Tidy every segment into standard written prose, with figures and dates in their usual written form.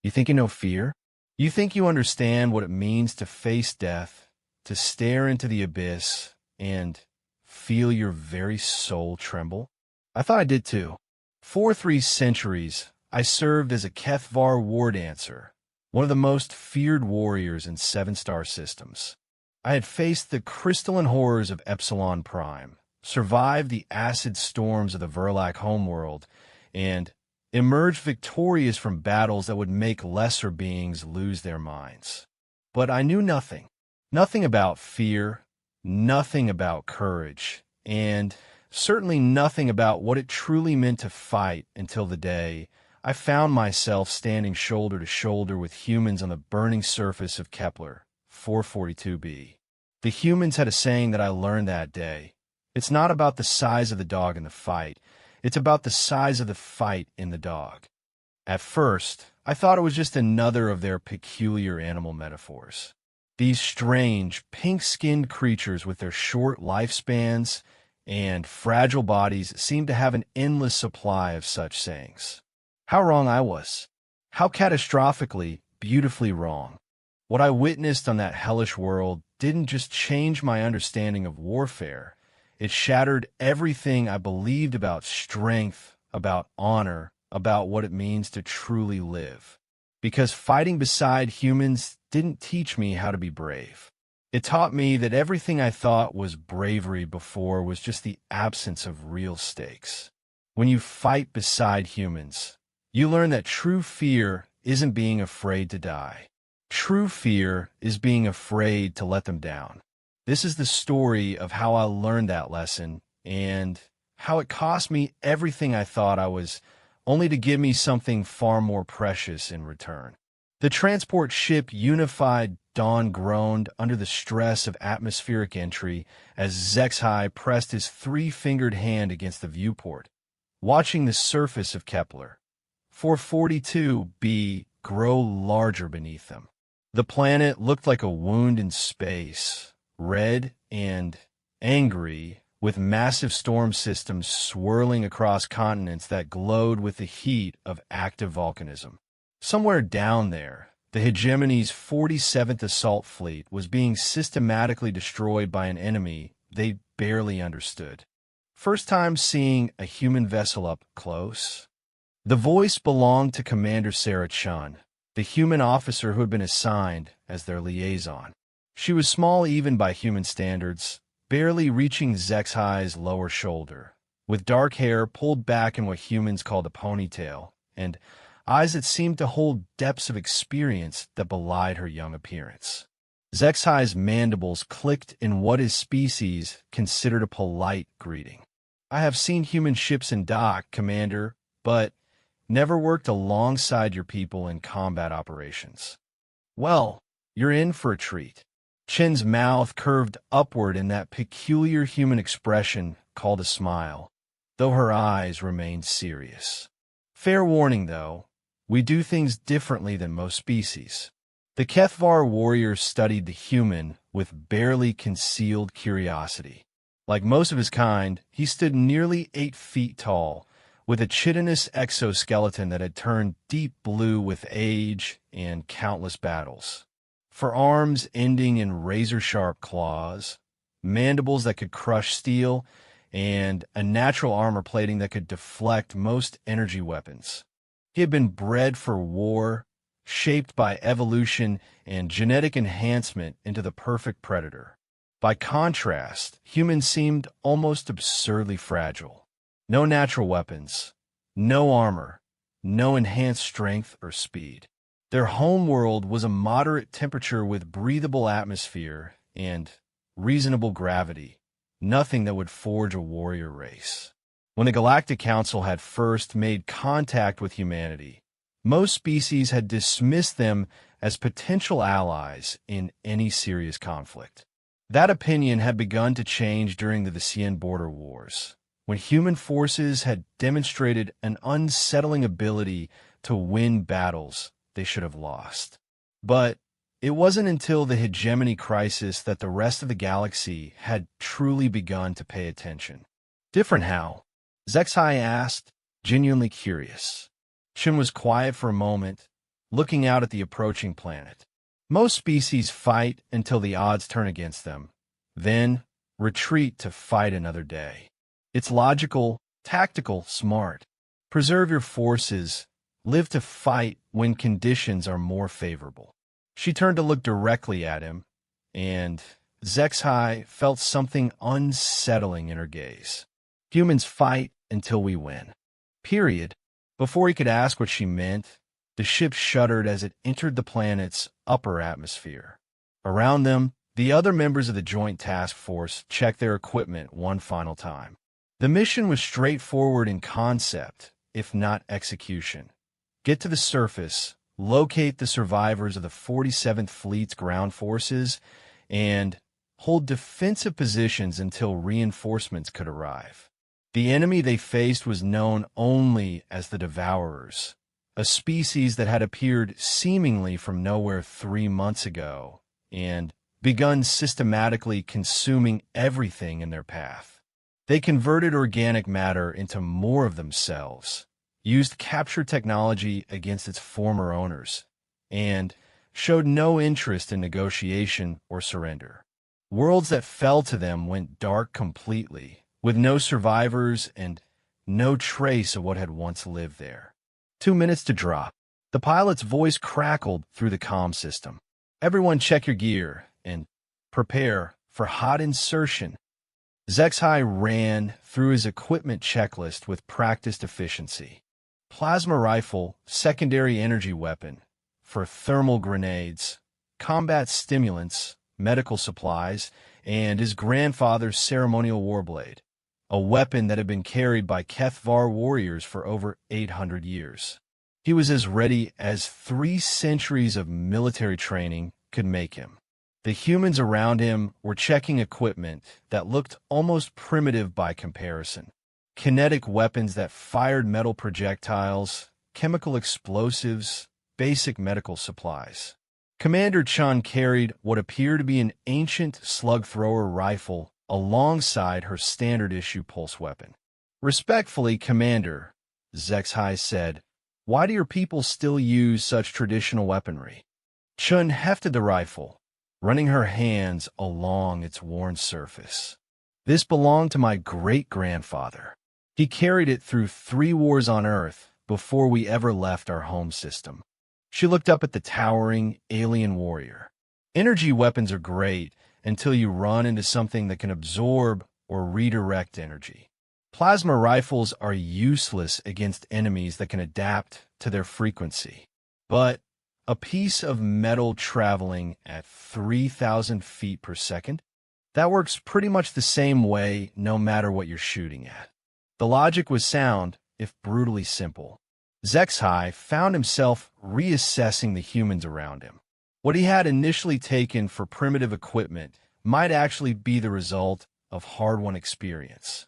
You think you know fear? You think you understand what it means to face death, to stare into the abyss, and feel your very soul tremble? I thought I did too. For 3 centuries, I served as a Kethvar war dancer, one of the most feared warriors in 7-star systems. I had faced the crystalline horrors of Epsilon Prime, survived the acid storms of the Verlac homeworld, and emerged victorious from battles that would make lesser beings lose their minds. But I knew nothing. Nothing about fear, nothing about courage, and certainly nothing about what it truly meant to fight until the day I found myself standing shoulder to shoulder with humans on the burning surface of Kepler 442b. The humans had a saying that I learned that day. It's not about the size of the dog in the fight. It's about the size of the fight in the dog. At first, I thought it was just another of their peculiar animal metaphors. These strange, pink-skinned creatures with their short lifespans and fragile bodies seemed to have an endless supply of such sayings. How wrong I was. How catastrophically, beautifully wrong. What I witnessed on that hellish world didn't just change my understanding of warfare. It shattered everything I believed about strength, about honor, about what it means to truly live. Because fighting beside humans didn't teach me how to be brave. It taught me that everything I thought was bravery before was just the absence of real stakes. When you fight beside humans, you learn that true fear isn't being afraid to die. True fear is being afraid to let them down. This is the story of how I learned that lesson and how it cost me everything I thought I was, only to give me something far more precious in return. The transport ship Unified Dawn groaned under the stress of atmospheric entry as Zexhai pressed his 3-fingered hand against the viewport, watching the surface of Kepler 442b grow larger beneath them. The planet looked like a wound in space, red and angry, with massive storm systems swirling across continents that glowed with the heat of active volcanism. Somewhere down there, the hegemony's 47th Assault Fleet was being systematically destroyed by an enemy they barely understood. First time seeing a human vessel up close. The voice belonged to Commander Sarah Chun, the human officer who had been assigned as their liaison. She was small even by human standards, barely reaching Zexhai's lower shoulder, with dark hair pulled back in what humans called a ponytail, and eyes that seemed to hold depths of experience that belied her young appearance. Zexhai's mandibles clicked in what his species considered a polite greeting. "I have seen human ships in dock, Commander, but never worked alongside your people in combat operations." "Well, you're in for a treat." Chin's mouth curved upward in that peculiar human expression called a smile, though her eyes remained serious. "Fair warning, though, we do things differently than most species." The Kethvar warrior studied the human with barely concealed curiosity. Like most of his kind, he stood nearly 8 feet tall, with a chitinous exoskeleton that had turned deep blue with age and countless battles. For arms ending in razor-sharp claws, mandibles that could crush steel, and a natural armor plating that could deflect most energy weapons. He had been bred for war, shaped by evolution and genetic enhancement into the perfect predator. By contrast, humans seemed almost absurdly fragile. No natural weapons, no armor, no enhanced strength or speed. Their homeworld was a moderate temperature with breathable atmosphere and reasonable gravity, nothing that would forge a warrior race. When the Galactic Council had first made contact with humanity, most species had dismissed them as potential allies in any serious conflict. That opinion had begun to change during the Visian border wars, when human forces had demonstrated an unsettling ability to win battles they should have lost. But it wasn't until the hegemony crisis that the rest of the galaxy had truly begun to pay attention. "Different how?" Zexhai asked, genuinely curious. Chin was quiet for a moment, looking out at the approaching planet. Most species fight until the odds turn against them, then retreat to fight another day. It's logical, tactical, smart. Preserve your forces, live to fight when conditions are more favorable. She turned to look directly at him, and Zexhai felt something unsettling in her gaze. Humans fight until we win. Period. Before he could ask what she meant, the ship shuddered as it entered the planet's upper atmosphere. Around them, the other members of the Joint Task Force checked their equipment one final time. The mission was straightforward in concept, if not execution. Get to the surface, locate the survivors of the 47th Fleet's ground forces, and hold defensive positions until reinforcements could arrive. The enemy they faced was known only as the Devourers, a species that had appeared seemingly from nowhere 3 months ago and begun systematically consuming everything in their path. They converted organic matter into more of themselves, used capture technology against its former owners, and showed no interest in negotiation or surrender. Worlds that fell to them went dark completely, with no survivors and no trace of what had once lived there. 2 minutes to drop. The pilot's voice crackled through the comm system. Everyone check your gear and prepare for hot insertion. Zexhai ran through his equipment checklist with practiced efficiency. Plasma rifle, secondary energy weapon, for thermal grenades, combat stimulants, medical supplies, and his grandfather's ceremonial warblade, a weapon that had been carried by Kethvar warriors for over 800 years. He was as ready as 3 centuries of military training could make him. The humans around him were checking equipment that looked almost primitive by comparison. Kinetic weapons that fired metal projectiles, chemical explosives, basic medical supplies. Commander Chun carried what appeared to be an ancient slug-thrower rifle alongside her standard-issue pulse weapon. "Respectfully, Commander," Zexhai said, "why do your people still use such traditional weaponry?" Chun hefted the rifle, running her hands along its worn surface. "This belonged to my great-grandfather. He carried it through 3 wars on Earth before we ever left our home system." She looked up at the towering alien warrior. "Energy weapons are great until you run into something that can absorb or redirect energy. Plasma rifles are useless against enemies that can adapt to their frequency. But a piece of metal traveling at 3,000 feet per second, that works pretty much the same way no matter what you're shooting at." The logic was sound, if brutally simple. Zexhai found himself reassessing the humans around him. What he had initially taken for primitive equipment might actually be the result of hard-won experience.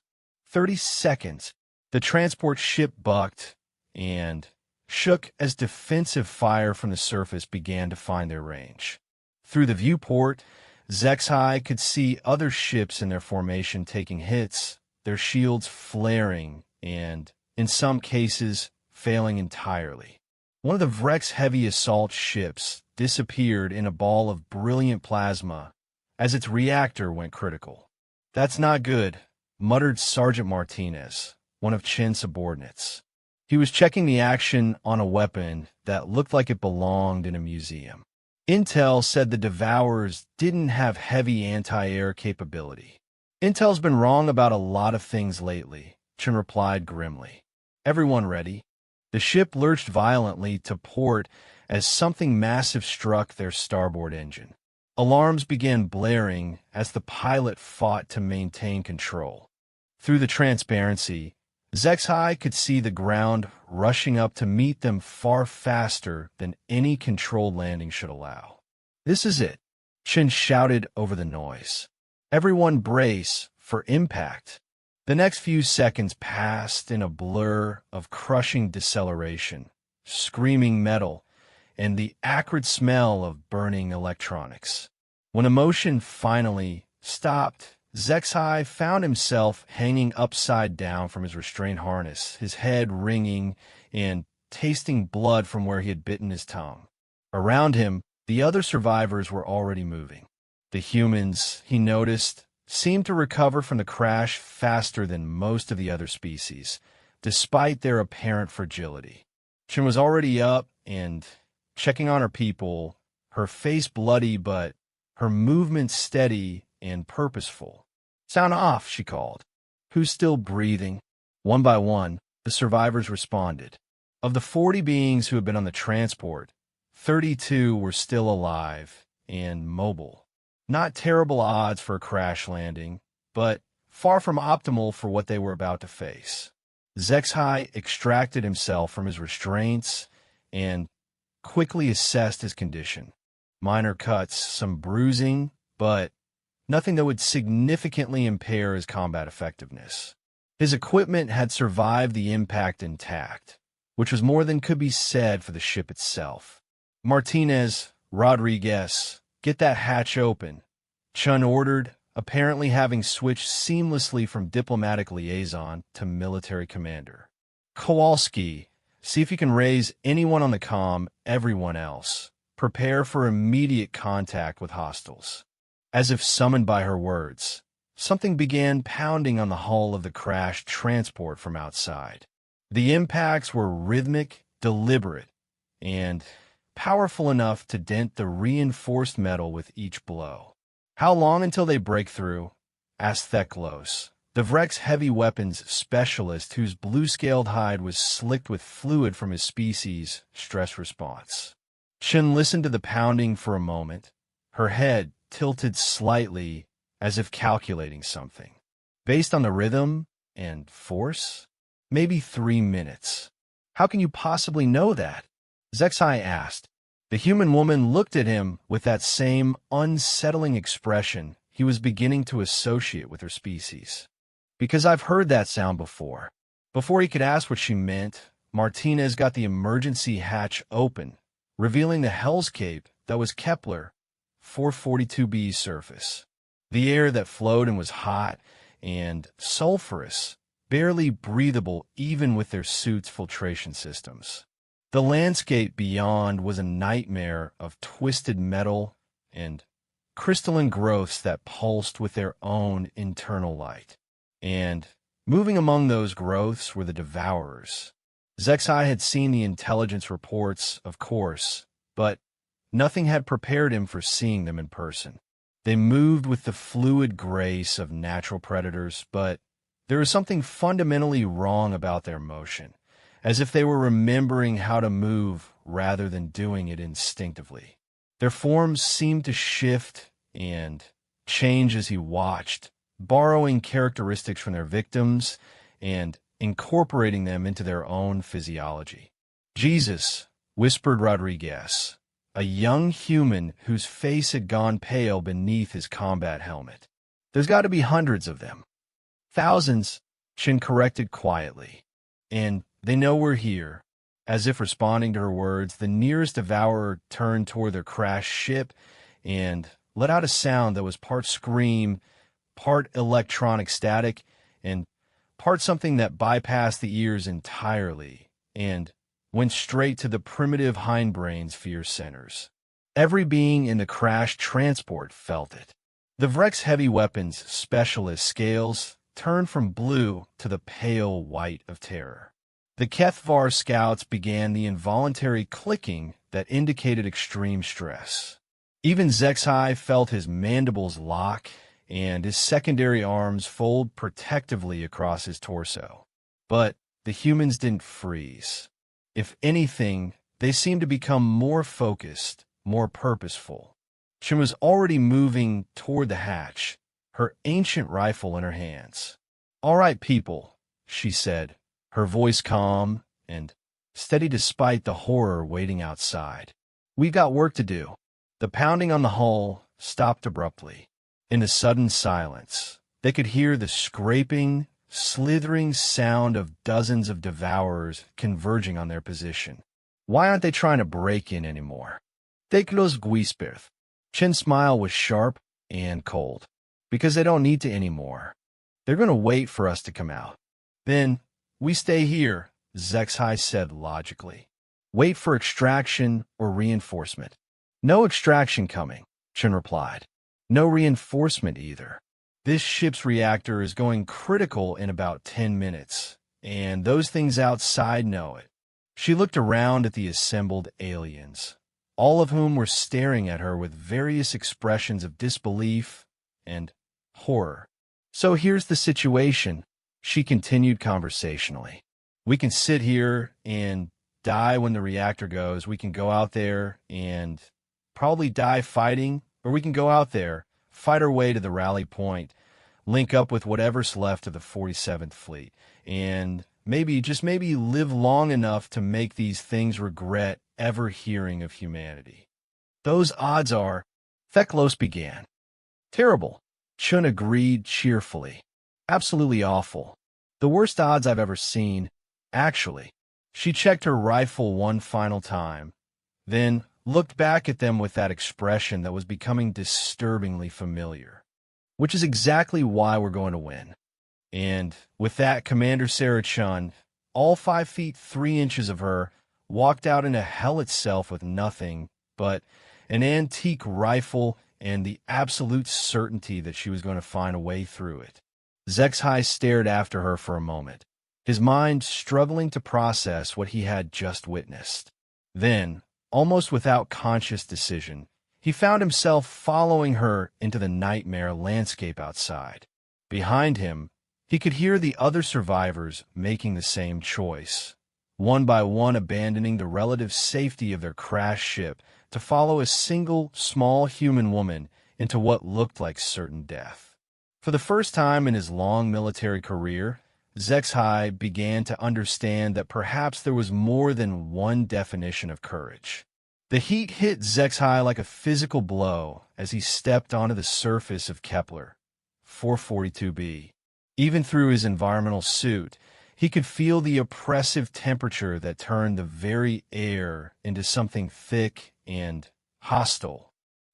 30 seconds. The transport ship bucked and shook as defensive fire from the surface began to find their range. Through the viewport, Zexhai could see other ships in their formation taking hits, their shields flaring and, in some cases, failing entirely. One of the Vrek's heavy assault ships disappeared in a ball of brilliant plasma as its reactor went critical. "That's not good," muttered Sergeant Martinez, one of Chin's subordinates. He was checking the action on a weapon that looked like it belonged in a museum. Intel said the Devourers didn't have heavy anti-air capability. "Intel's been wrong about a lot of things lately," Chin replied grimly. "Everyone ready?" The ship lurched violently to port as something massive struck their starboard engine. Alarms began blaring as the pilot fought to maintain control. Through the transparency, Zexhai could see the ground rushing up to meet them far faster than any controlled landing should allow. "This is it," Chin shouted over the noise. "Everyone brace for impact." The next few seconds passed in a blur of crushing deceleration, screaming metal, and the acrid smell of burning electronics. When emotion finally stopped, Zexhai found himself hanging upside down from his restraint harness, his head ringing and tasting blood from where he had bitten his tongue. Around him, the other survivors were already moving. The humans, he noticed, seemed to recover from the crash faster than most of the other species, despite their apparent fragility. Chen was already up and checking on her people, her face bloody but her movements steady and purposeful. "Sound off," she called. "Who's still breathing?" One by one, the survivors responded. Of the 40 beings who had been on the transport, 32 were still alive and mobile. Not terrible odds for a crash landing, but far from optimal for what they were about to face. Zexhai extracted himself from his restraints and quickly assessed his condition. Minor cuts, some bruising, but nothing that would significantly impair his combat effectiveness. His equipment had survived the impact intact, which was more than could be said for the ship itself. "Martinez, Rodriguez, get that hatch open," Chun ordered, apparently having switched seamlessly from diplomatic liaison to military commander. "Kowalski, see if you can raise anyone on the comm, everyone else. Prepare for immediate contact with hostiles." As if summoned by her words, something began pounding on the hull of the crashed transport from outside. The impacts were rhythmic, deliberate, and powerful enough to dent the reinforced metal with each blow. "How long until they break through?" asked Theklos, the Vrek's heavy weapons specialist whose blue-scaled hide was slicked with fluid from his species' stress response. Chen listened to the pounding for a moment, her head tilted slightly as if calculating something. Based on the rhythm and force, maybe 3 minutes. "How can you possibly know that?" Zexai asked. The human woman looked at him with that same unsettling expression he was beginning to associate with her species. "Because I've heard that sound before." Before he could ask what she meant, Martinez got the emergency hatch open, revealing the hellscape that was Kepler 442b's surface. The air that flowed in was hot and sulfurous, barely breathable even with their suits' filtration systems. The landscape beyond was a nightmare of twisted metal and crystalline growths that pulsed with their own internal light. And moving among those growths were the Devourers. Zexai had seen the intelligence reports, of course, but nothing had prepared him for seeing them in person. They moved with the fluid grace of natural predators, but there was something fundamentally wrong about their motion, as if they were remembering how to move rather than doing it instinctively. Their forms seemed to shift and change as he watched, borrowing characteristics from their victims and incorporating them into their own physiology. "Jesus," whispered Rodriguez, a young human whose face had gone pale beneath his combat helmet. "There's got to be hundreds of them." "Thousands," Chin corrected quietly. "And they know we're here." As if responding to her words, the nearest devourer turned toward their crashed ship and let out a sound that was part scream, part electronic static, and part something that bypassed the ears entirely and went straight to the primitive hindbrain's fear centers. Every being in the crashed transport felt it. The Vrek's heavy weapons specialist scales turned from blue to the pale white of terror. The Kethvar scouts began the involuntary clicking that indicated extreme stress. Even Zexai felt his mandibles lock and his secondary arms fold protectively across his torso. But the humans didn't freeze. If anything, they seemed to become more focused, more purposeful. She was already moving toward the hatch, her ancient rifle in her hands. "All right, people," she said, her voice calm and steady despite the horror waiting outside. "We've got work to do." The pounding on the hull stopped abruptly. In the sudden silence, they could hear the scraping, slithering sound of dozens of devourers converging on their position. "Why aren't they trying to break in anymore?" "Teklos Guisperth." Chin's smile was sharp and cold. "Because they don't need to anymore. They're going to wait for us to come out. Then we stay here, Zexhai said logically. Wait for extraction or reinforcement. No extraction coming, Chen replied. No reinforcement either. This ship's reactor is going critical in about 10 minutes, and those things outside know it. She looked around at the assembled aliens, all of whom were staring at her with various expressions of disbelief and horror. So here's the situation, she continued conversationally. We can sit here and die when the reactor goes. We can go out there and probably die fighting, or we can go out there, fight our way to the rally point, link up with whatever's left of the 47th Fleet, and maybe, just maybe, live long enough to make these things regret ever hearing of humanity. Those odds are, Theklos began. Terrible, Chun agreed cheerfully. Absolutely awful. The worst odds I've ever seen, actually. She checked her rifle one final time, then looked back at them with that expression that was becoming disturbingly familiar. Which is exactly why we're going to win. And with that, Commander Sarah Chun, all 5 feet 3 inches of her, walked out into hell itself with nothing but an antique rifle and the absolute certainty that she was going to find a way through it. Zexhai stared after her for a moment, his mind struggling to process what he had just witnessed. Then, almost without conscious decision, he found himself following her into the nightmare landscape outside. Behind him, he could hear the other survivors making the same choice, one by one abandoning the relative safety of their crashed ship to follow a single, small human woman into what looked like certain death. For the first time in his long military career, Zexhai began to understand that perhaps there was more than one definition of courage. The heat hit Zexhai like a physical blow as he stepped onto the surface of Kepler 442b. Even through his environmental suit, he could feel the oppressive temperature that turned the very air into something thick and hostile.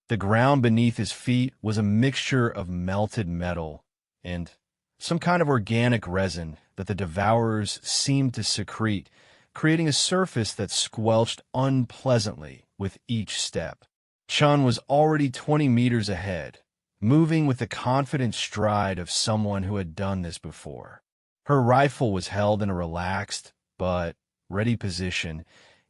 The ground beneath his feet was a mixture of melted metal and some kind of organic resin that the devourers seemed to secrete, creating a surface that squelched unpleasantly with each step. Chun was already 20 meters ahead, moving with the confident stride of someone who had done this before. Her rifle was held in a relaxed but ready position,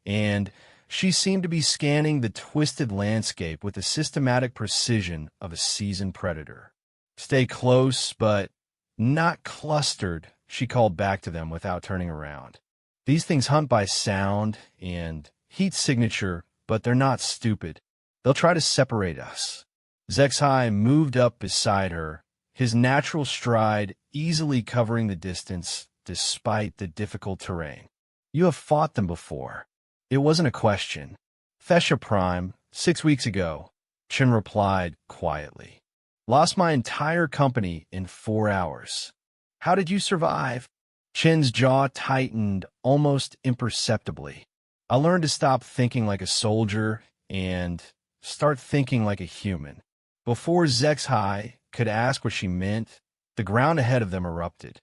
and she seemed to be scanning the twisted landscape with the systematic precision of a seasoned predator. Stay close, but not clustered, she called back to them without turning around. These things hunt by sound and heat signature, but they're not stupid. They'll try to separate us. Zexhai moved up beside her, his natural stride easily covering the distance despite the difficult terrain. You have fought them before. It wasn't a question. Thesha Prime, 6 weeks ago, Chen replied quietly. Lost my entire company in 4 hours. How did you survive? Chen's jaw tightened almost imperceptibly. I learned to stop thinking like a soldier and start thinking like a human. Before Zexhai could ask what she meant, the ground ahead of them erupted.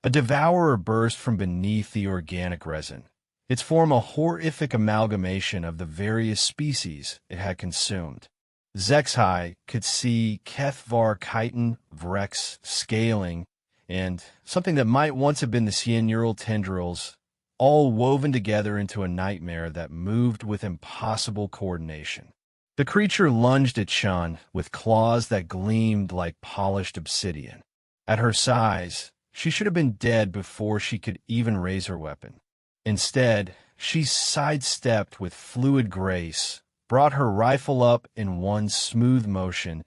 A devourer burst from beneath the organic resin, its form a horrific amalgamation of the various species it had consumed. Zexhai could see Kethvar chitin, Vrex, scaling, and something that might once have been the cyaneural tendrils, all woven together into a nightmare that moved with impossible coordination. The creature lunged at Chun with claws that gleamed like polished obsidian. At her size, she should have been dead before she could even raise her weapon. Instead, she sidestepped with fluid grace, brought her rifle up in one smooth motion,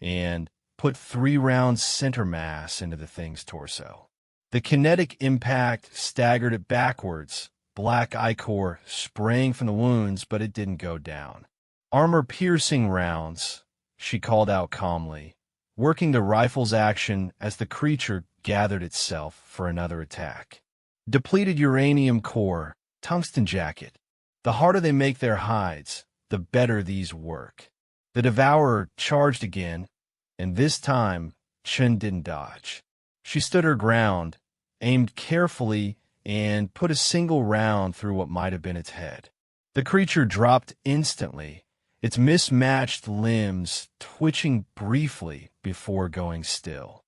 and put 3 rounds center mass into the thing's torso. The kinetic impact staggered it backwards, black ichor spraying from the wounds, but it didn't go down. Armor-piercing rounds, she called out calmly, working the rifle's action as the creature gathered itself for another attack. Depleted uranium core, tungsten jacket. The harder they make their hides, the better these work. The devourer charged again, and this time Chen didn't dodge. She stood her ground, aimed carefully, and put a single round through what might have been its head. The creature dropped instantly, its mismatched limbs twitching briefly before going still.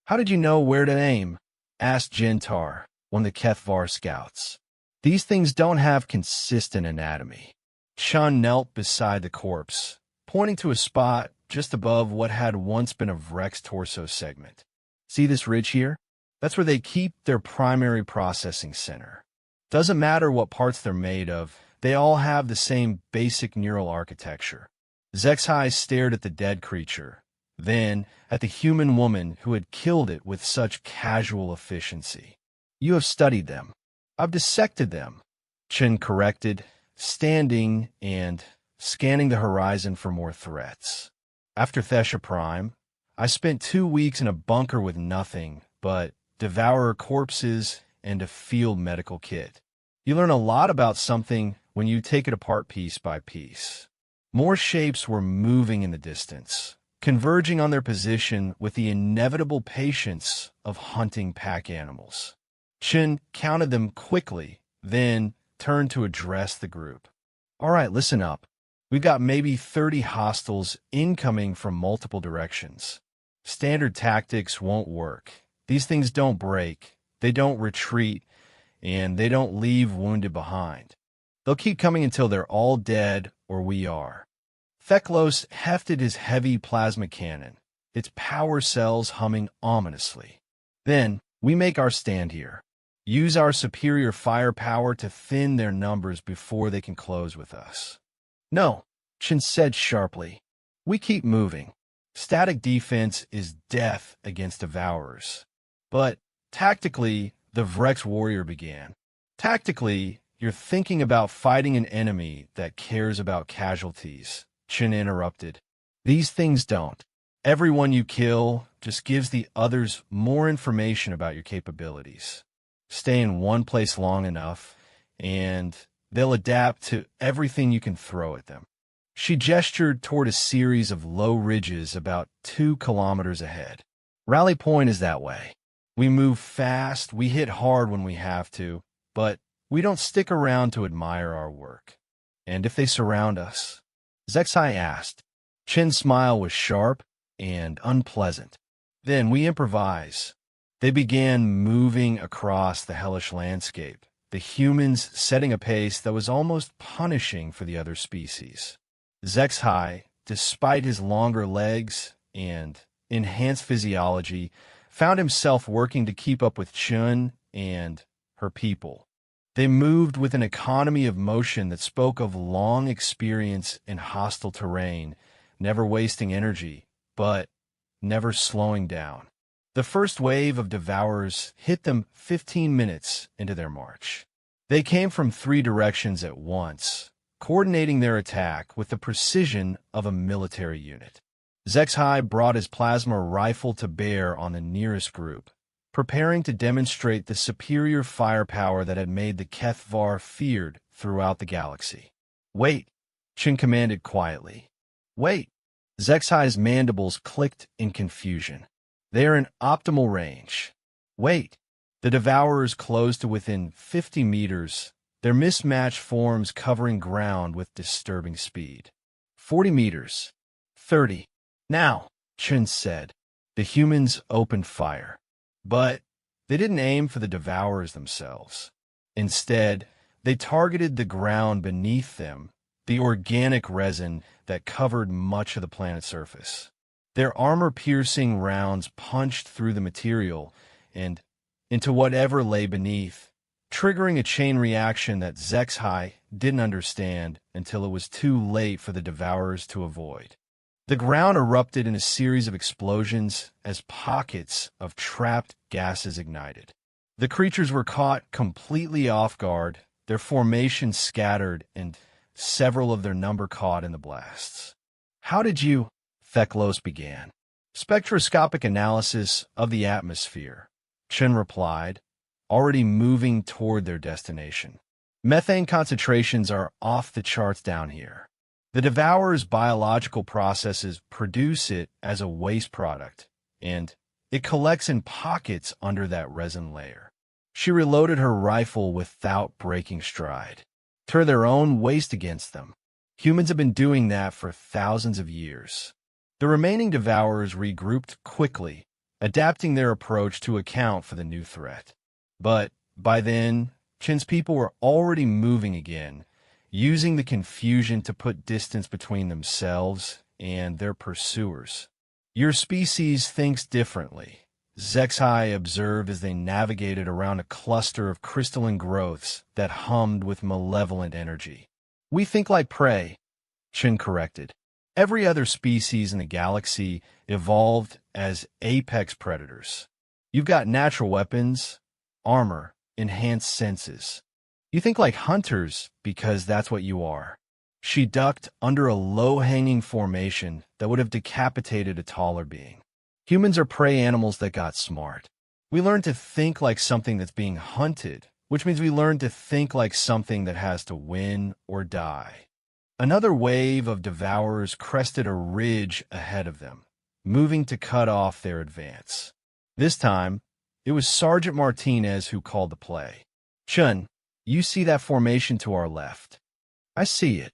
"How did you know where to aim?" asked Gentar, one of the Kethvar scouts. "These things don't have consistent anatomy." Chun knelt beside the corpse, pointing to a spot just above what had once been a Vrek's torso segment. "See this ridge here? That's where they keep their primary processing center. Doesn't matter what parts they're made of, they all have the same basic neural architecture." Zexhai stared at the dead creature, then at the human woman who had killed it with such casual efficiency. "You have studied them." "I've dissected them," Chen corrected, standing and scanning the horizon for more threats. "After Thesha Prime, I spent 2 weeks in a bunker with nothing but devourer corpses and a field medical kit. You learn a lot about something when you take it apart piece by piece." More shapes were moving in the distance, converging on their position with the inevitable patience of hunting pack animals. Chen counted them quickly, then turned to address the group. "All right, listen up. We've got maybe 30 hostiles incoming from multiple directions. Standard tactics won't work. These things don't break, they don't retreat, and they don't leave wounded behind. They'll keep coming until they're all dead or we are." Theklos hefted his heavy plasma cannon, its power cells humming ominously. "Then we make our stand here. Use our superior firepower to thin their numbers before they can close with us." "No," Chen said sharply. "We keep moving. Static defense is death against devourers." "But tactically," the Vrex warrior began. "Tactically, you're thinking about fighting an enemy that cares about casualties," Chen interrupted. "These things don't. Everyone you kill just gives the others more information about your capabilities. Stay in one place long enough, and they'll adapt to everything you can throw at them." She gestured toward a series of low ridges about 2 kilometers ahead. "Rally Point is that way. We move fast, we hit hard when we have to, but we don't stick around to admire our work." "And if they surround us?" Zexai asked. Chen's smile was sharp and unpleasant. "Then we improvise." They began moving across the hellish landscape, the humans setting a pace that was almost punishing for the other species. Zexai, despite his longer legs and enhanced physiology, found himself working to keep up with Chun and her people. They moved with an economy of motion that spoke of long experience in hostile terrain, never wasting energy, but never slowing down. The first wave of devourers hit them 15 minutes into their march. They came from 3 directions at once, coordinating their attack with the precision of a military unit. Zexhai brought his plasma rifle to bear on the nearest group, preparing to demonstrate the superior firepower that had made the Kethvar feared throughout the galaxy. "Wait," Chen commanded quietly. "Wait." Zexhai's mandibles clicked in confusion. "They are in optimal range." "Wait." The devourers closed to within 50 meters, their mismatched forms covering ground with disturbing speed. 40 meters. 30. "Now," Chen said. The humans opened fire. But they didn't aim for the devourers themselves. Instead, they targeted the ground beneath them, the organic resin that covered much of the planet's surface. Their armor-piercing rounds punched through the material and into whatever lay beneath, triggering a chain reaction that Zexhai didn't understand until it was too late for the devourers to avoid. The ground erupted in a series of explosions as pockets of trapped gases ignited. The creatures were caught completely off guard, their formations scattered, and several of their number caught in the blasts. "How did you?" Theklos began. "Spectroscopic analysis of the atmosphere," Chen replied, already moving toward their destination. "Methane concentrations are off the charts down here. The devourer's biological processes produce it as a waste product, and it collects in pockets under that resin layer. She reloaded her rifle without breaking stride. Turn their own waste against them. Humans have been doing that for thousands of years. The remaining devourers regrouped quickly, adapting their approach to account for the new threat. But by then, Chin's people were already moving again, using the confusion to put distance between themselves and their pursuers. Your species thinks differently, Zexai observed as they navigated around a cluster of crystalline growths that hummed with malevolent energy. We think like prey, Chin corrected. Every other species in the galaxy evolved as apex predators. You've got natural weapons, armor, enhanced senses. You think like hunters because that's what you are. She ducked under a low-hanging formation that would have decapitated a taller being. Humans are prey animals that got smart. We learn to think like something that's being hunted, which means we learn to think like something that has to win or die. Another wave of devourers crested a ridge ahead of them, moving to cut off their advance. This time, it was Sergeant Martinez who called the play. Chun, you see that formation to our left? I see it.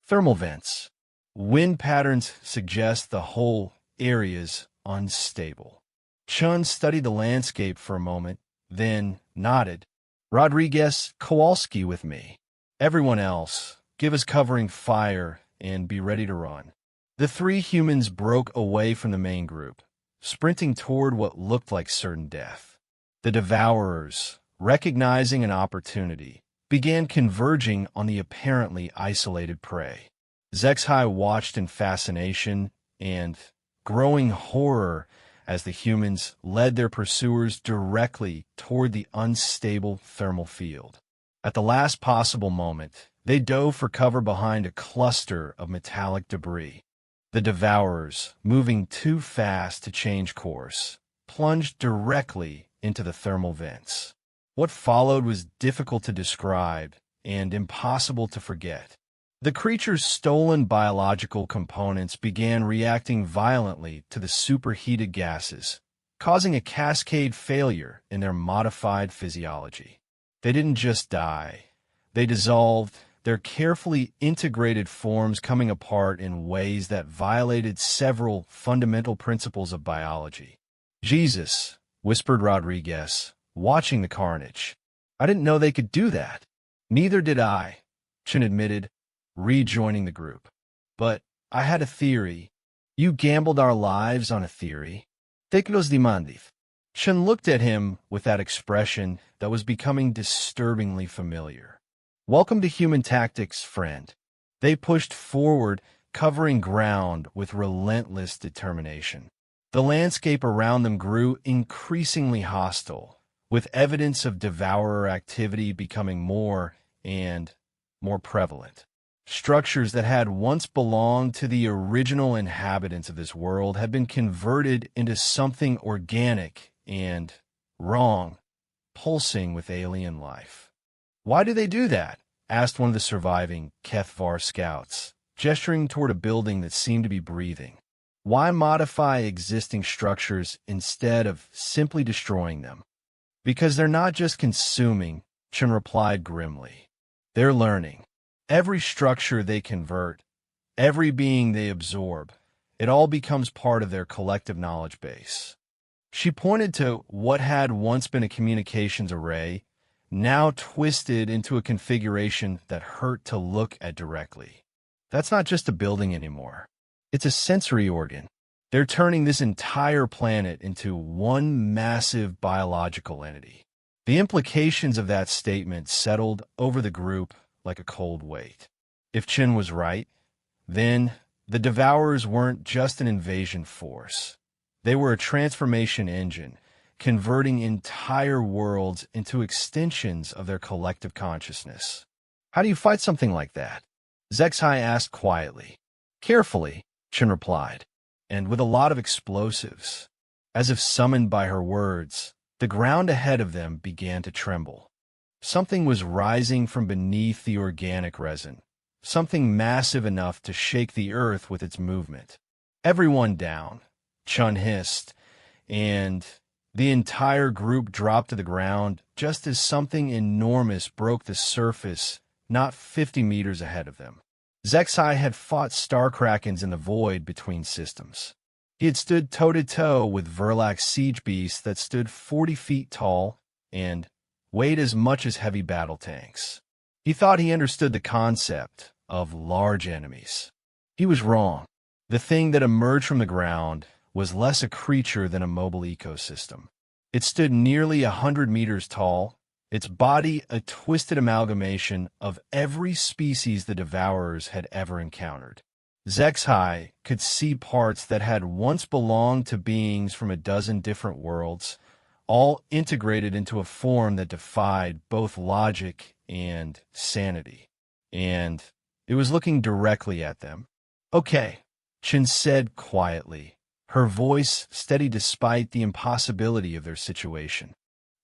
Thermal vents. Wind patterns suggest the whole area's unstable. Chun studied the landscape for a moment, then nodded. Rodriguez, Kowalski with me. Everyone else, give us covering fire and be ready to run. The three humans broke away from the main group, sprinting toward what looked like certain death. The devourers, recognizing an opportunity, began converging on the apparently isolated prey. Zexai watched in fascination and growing horror as the humans led their pursuers directly toward the unstable thermal field. At the last possible moment, they dove for cover behind a cluster of metallic debris. The devourers, moving too fast to change course, plunged directly into the thermal vents. What followed was difficult to describe and impossible to forget. The creature's stolen biological components began reacting violently to the superheated gases, causing a cascade failure in their modified physiology. They didn't just die. They dissolved, their carefully integrated forms coming apart in ways that violated several fundamental principles of biology. Jesus, whispered Rodriguez, watching the carnage. I didn't know they could do that. Neither did I, Chin admitted, rejoining the group. But I had a theory. You gambled our lives on a theory. Take los demandis. Chin looked at him with that expression that was becoming disturbingly familiar. Welcome to human tactics, friend. They pushed forward, covering ground with relentless determination. The landscape around them grew increasingly hostile, with evidence of devourer activity becoming more and more prevalent. Structures that had once belonged to the original inhabitants of this world had been converted into something organic and wrong, pulsing with alien life. Why do they do that? Asked one of the surviving Kethvar scouts, gesturing toward a building that seemed to be breathing. Why modify existing structures instead of simply destroying them? Because they're not just consuming, Chin replied grimly. They're learning. Every structure they convert, every being they absorb, it all becomes part of their collective knowledge base. She pointed to what had once been a communications array, now twisted into a configuration that hurt to look at directly. That's not just a building anymore. It's a sensory organ. They're turning this entire planet into one massive biological entity. The implications of that statement settled over the group like a cold weight. If Chin was right, then the Devourers weren't just an invasion force. They were a transformation engine, converting entire worlds into extensions of their collective consciousness. How do you fight something like that? Zexai asked quietly. Carefully, Chin replied, and with a lot of explosives. As if summoned by her words, the ground ahead of them began to tremble. Something was rising from beneath the organic resin, something massive enough to shake the earth with its movement. Everyone down, Chun hissed, and The entire group dropped to the ground just as something enormous broke the surface not 50 meters ahead of them. Zexai had fought star krakens in the void between systems. He had stood toe-to-toe with Verlac siege beasts that stood 40 feet tall and weighed as much as heavy battle tanks. He thought he understood the concept of large enemies. He was wrong. The thing that emerged from the ground was less a creature than a mobile ecosystem. It stood nearly 100 meters tall, its body a twisted amalgamation of every species the Devourers had ever encountered. Zexai could see parts that had once belonged to beings from a dozen different worlds, all integrated into a form that defied both logic and sanity. And it was looking directly at them. "Okay," Chin said quietly, her voice steady despite the impossibility of their situation.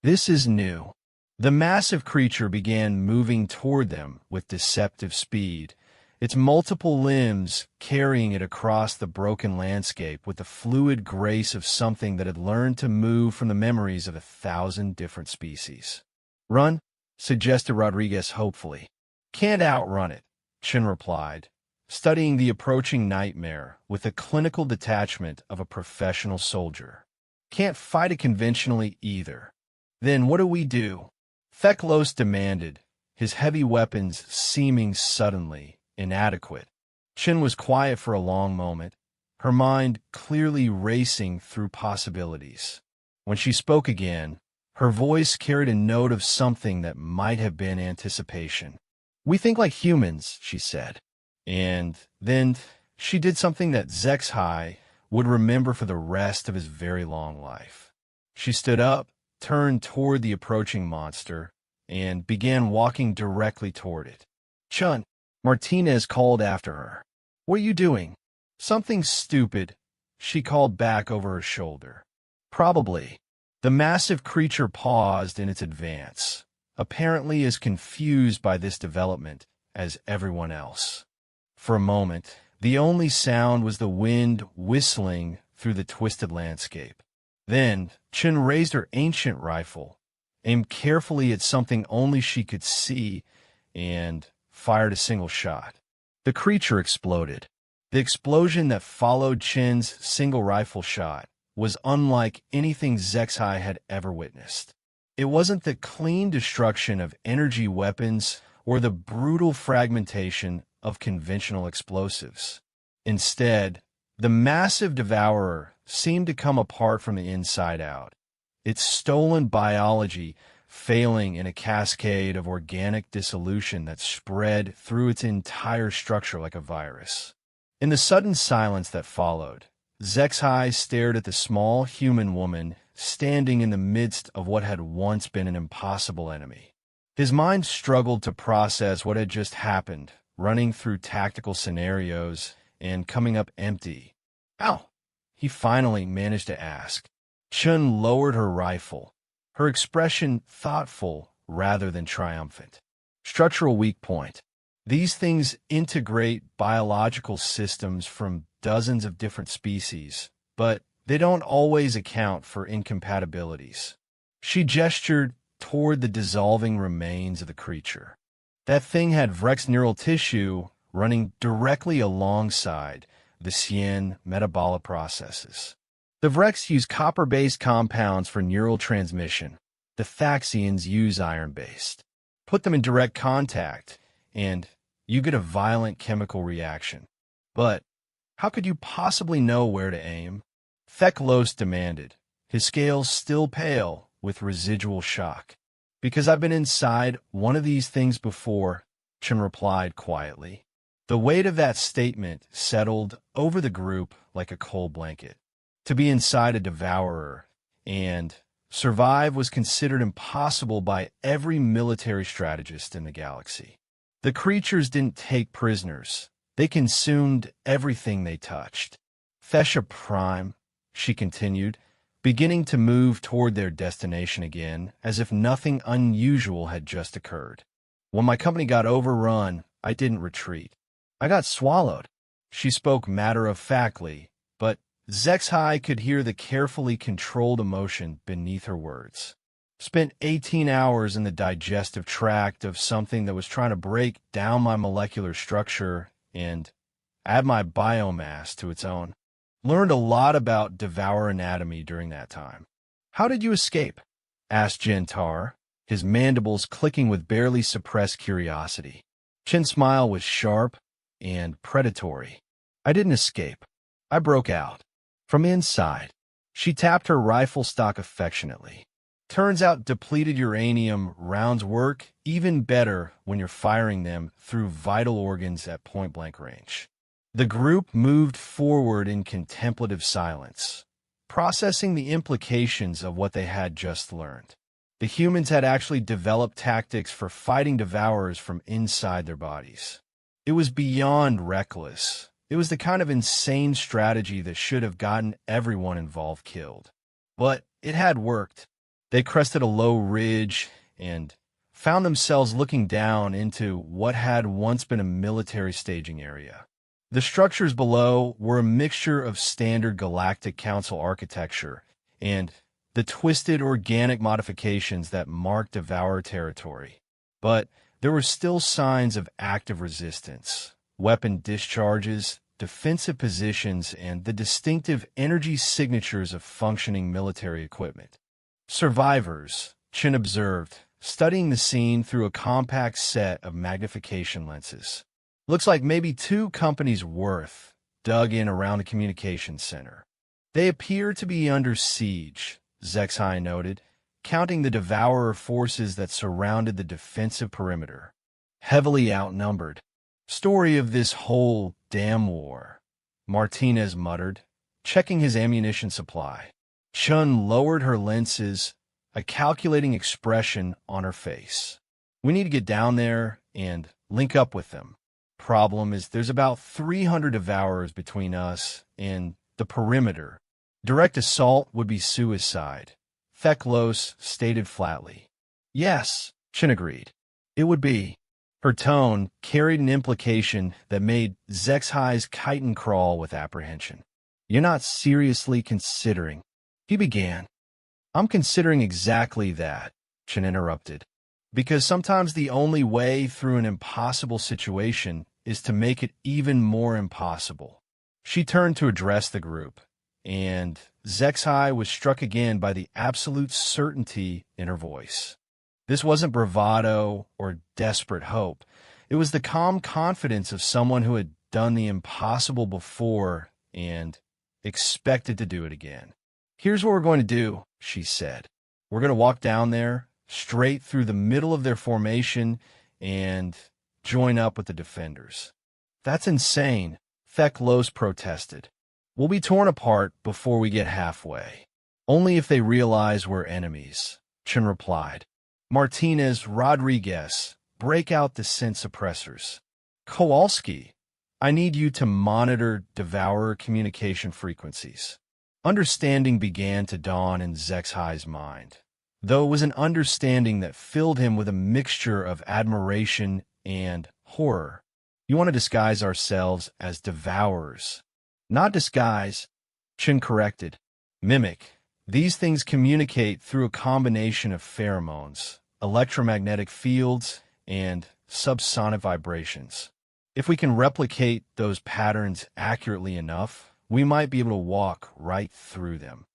"This is new." The massive creature began moving toward them with deceptive speed, its multiple limbs carrying it across the broken landscape with the fluid grace of something that had learned to move from the memories of 1,000 different species. "Run," suggested Rodriguez hopefully. "Can't outrun it," Chin replied, studying the approaching nightmare with the clinical detachment of a professional soldier. "Can't fight it conventionally either." "Then what do we do?" Theklos demanded, his heavy weapons seeming suddenly inadequate. Chin was quiet for a long moment, her mind clearly racing through possibilities. When she spoke again, her voice carried a note of something that might have been anticipation. "We think like humans," she said. And then she did something that Zexai would remember for the rest of his very long life. She stood up, turned toward the approaching monster, and began walking directly toward it. "Chun," Martinez called after her. "What are you doing?" "Something stupid," she called back over her shoulder. "Probably." The massive creature paused in its advance, apparently as confused by this development as everyone else. For a moment, the only sound was the wind whistling through the twisted landscape. Then, Chin raised her ancient rifle, aimed carefully at something only she could see, and fired a single shot. The creature exploded. The explosion that followed Chin's single rifle shot was unlike anything Zexai had ever witnessed. It wasn't the clean destruction of energy weapons or the brutal fragmentation of conventional explosives. Instead, the massive devourer seemed to come apart from the inside out, its stolen biology failing in a cascade of organic dissolution that spread through its entire structure like a virus. In the sudden silence that followed, Zexai stared at the small human woman standing in the midst of what had once been an impossible enemy. His mind struggled to process what had just happened, running through tactical scenarios and coming up empty. "Ow!" he finally managed to ask. Chun lowered her rifle, her expression thoughtful rather than triumphant. "Structural weak point. These things integrate biological systems from dozens of different species, but they don't always account for incompatibilities." She gestured toward the dissolving remains of the creature. That thing had Vrex neural tissue running directly alongside the Cyan metabolic processes. The Vrex use copper-based compounds for neural transmission. The Thaxians use iron-based. Put them in direct contact, and you get a violent chemical reaction. "But how could you possibly know where to aim?" Theklos demanded, his scales still pale with residual shock. "Because I've been inside one of these things before," Chin replied quietly. The weight of that statement settled over the group like a cold blanket. To be inside a devourer and survive was considered impossible by every military strategist in the galaxy. The creatures didn't take prisoners. They consumed everything they touched. "Thesha Prime," she continued, beginning to move toward their destination again, as if nothing unusual had just occurred. "When my company got overrun, I didn't retreat. I got swallowed." She spoke matter-of-factly, but Zexhai could hear the carefully controlled emotion beneath her words. Spent 18 hours in the digestive tract of something that was trying to break down my molecular structure and add my biomass to its own. Learned a lot about Devour anatomy during that time. How did you escape? Asked Gentar, his mandibles clicking with barely suppressed curiosity. Chin's smile was sharp and predatory. I didn't escape. I broke out. From inside. She tapped her rifle stock affectionately. Turns out depleted uranium rounds work even better when you're firing them through vital organs at point-blank range. The group moved forward in contemplative silence, processing the implications of what they had just learned. The humans had actually developed tactics for fighting devourers from inside their bodies. It was beyond reckless. It was the kind of insane strategy that should have gotten everyone involved killed. But it had worked. They crested a low ridge and found themselves looking down into what had once been a military staging area. The structures below were a mixture of standard Galactic Council architecture and the twisted organic modifications that marked Devourer territory. But there were still signs of active resistance, weapon discharges, defensive positions, and the distinctive energy signatures of functioning military equipment. Survivors, Chin observed, studying the scene through a compact set of magnification lenses. Looks like maybe 2 companies' worth dug in around the communications center. They appear to be under siege, Zexhai noted, counting the Devourer forces that surrounded the defensive perimeter. Heavily outnumbered. Story of this whole damn war, Martinez muttered, checking his ammunition supply. Chun lowered her lenses, a calculating expression on her face. We need to get down there and link up with them. Problem is there's about 300 Devourers between us and the perimeter. Direct assault would be suicide, Theklos stated flatly. Yes, Chin agreed. It would be. Her tone carried an implication that made Zexhai's chitin crawl with apprehension. You're not seriously considering. He began. I'm considering exactly that, Chin interrupted. Because sometimes the only way through an impossible situation is to make it even more impossible. She turned to address the group, and Zexhai was struck again by the absolute certainty in her voice. This wasn't bravado or desperate hope. It was the calm confidence of someone who had done the impossible before and expected to do it again. Here's what we're going to do, she said. We're going to walk down there, straight through the middle of their formation, and join up with the defenders. That's insane, Theklos protested. We'll be torn apart before we get halfway. Only if they realize we're enemies, Chin replied. Martinez, Rodriguez, break out the scent suppressors. Kowalski, I need you to monitor Devourer communication frequencies. Understanding began to dawn in Zexhai's mind, though it was an understanding that filled him with a mixture of admiration and horror. You want to disguise ourselves as Devourers. Not disguise, Chin corrected. Mimic. These things communicate through a combination of pheromones, electromagnetic fields, and subsonic vibrations. If we can replicate those patterns accurately enough, we might be able to walk right through them.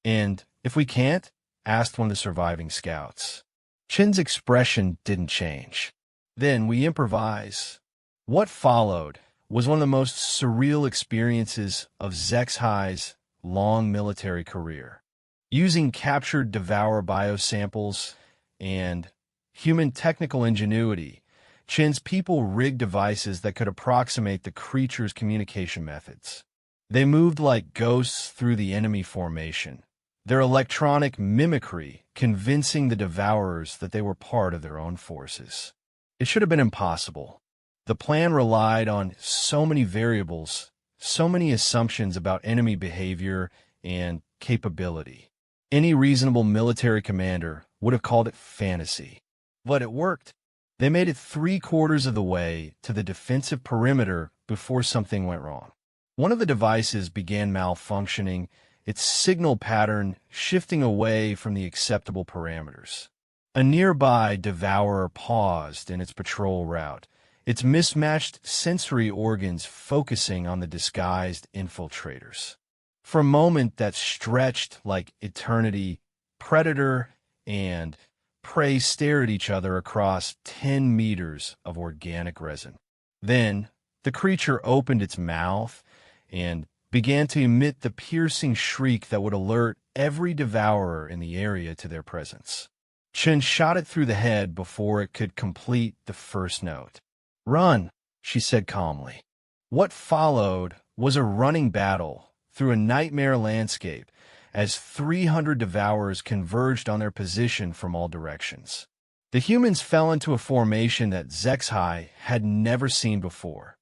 And if we can't? Asked one of the surviving scouts. Chin's expression didn't change. Then we improvise. What followed was one of the most surreal experiences of Zexhai's long military career. Using captured Devourer biosamples and human technical ingenuity, Chin's people rigged devices that could approximate the creature's communication methods. They moved like ghosts through the enemy formation, their electronic mimicry convincing the Devourers that they were part of their own forces. It should have been impossible. The plan relied on so many variables, so many assumptions about enemy behavior and capability. Any reasonable military commander would have called it fantasy. But it worked. They made it 3/4 of the way to the defensive perimeter before something went wrong. One of the devices began malfunctioning, its signal pattern shifting away from the acceptable parameters. A nearby devourer paused in its patrol route, its mismatched sensory organs focusing on the disguised infiltrators. For a moment that stretched like eternity, predator and prey stared at each other across 10 meters of organic resin. Then, the creature opened its mouth and began to emit the piercing shriek that would alert every devourer in the area to their presence. Chen shot it through the head before it could complete the first note. "Run," she said calmly. What followed was a running battle through a nightmare landscape as 300 devourers converged on their position from all directions. The humans fell into a formation that Zexhai had never seen before.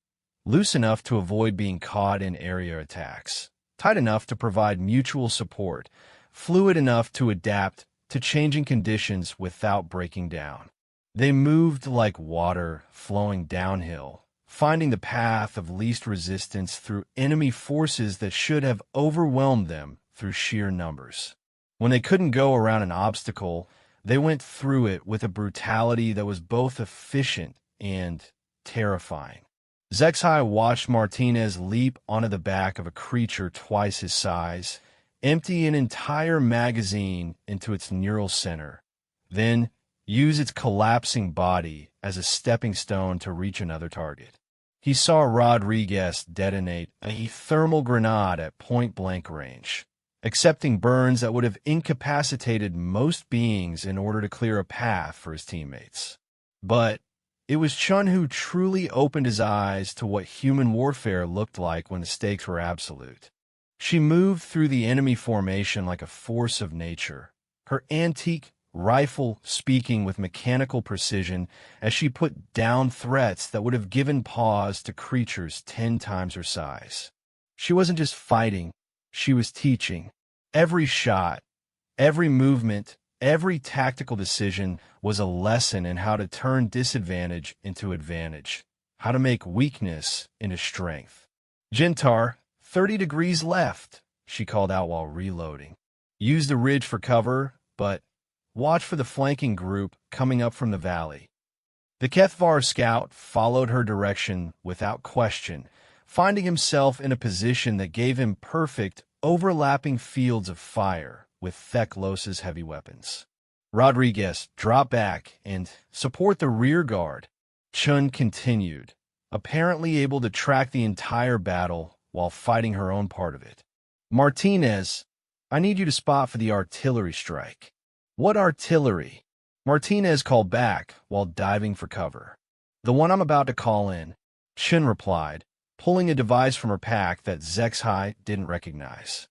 Loose enough to avoid being caught in area attacks, tight enough to provide mutual support, fluid enough to adapt to changing conditions without breaking down. They moved like water flowing downhill, finding the path of least resistance through enemy forces that should have overwhelmed them through sheer numbers. When they couldn't go around an obstacle, they went through it with a brutality that was both efficient and terrifying. Zexhai watched Martinez leap onto the back of a creature twice his size, empty an entire magazine into its neural center, then use its collapsing body as a stepping stone to reach another target. He saw Rodriguez detonate a thermal grenade at point-blank range, accepting burns that would have incapacitated most beings in order to clear a path for his teammates. But it was Chun who truly opened his eyes to what human warfare looked like when the stakes were absolute. She moved through the enemy formation like a force of nature, her antique rifle speaking with mechanical precision as she put down threats that would have given pause to creatures 10 times her size. She wasn't just fighting, she was teaching. Every shot, every movement, every tactical decision was a lesson in how to turn disadvantage into advantage, how to make weakness into strength. "Jintar, 30 degrees left," she called out while reloading. "Use the ridge for cover, but watch for the flanking group coming up from the valley." The Kethvar scout followed her direction without question, finding himself in a position that gave him perfect, overlapping fields of fire with Theklos' heavy weapons. "Rodriguez, drop back and support the rear guard," Chun continued, apparently able to track the entire battle while fighting her own part of it. "Martinez, I need you to spot for the artillery strike." "What artillery?" Martinez called back while diving for cover. "The one I'm about to call in," Chun replied, pulling a device from her pack that Zexhai didn't recognize.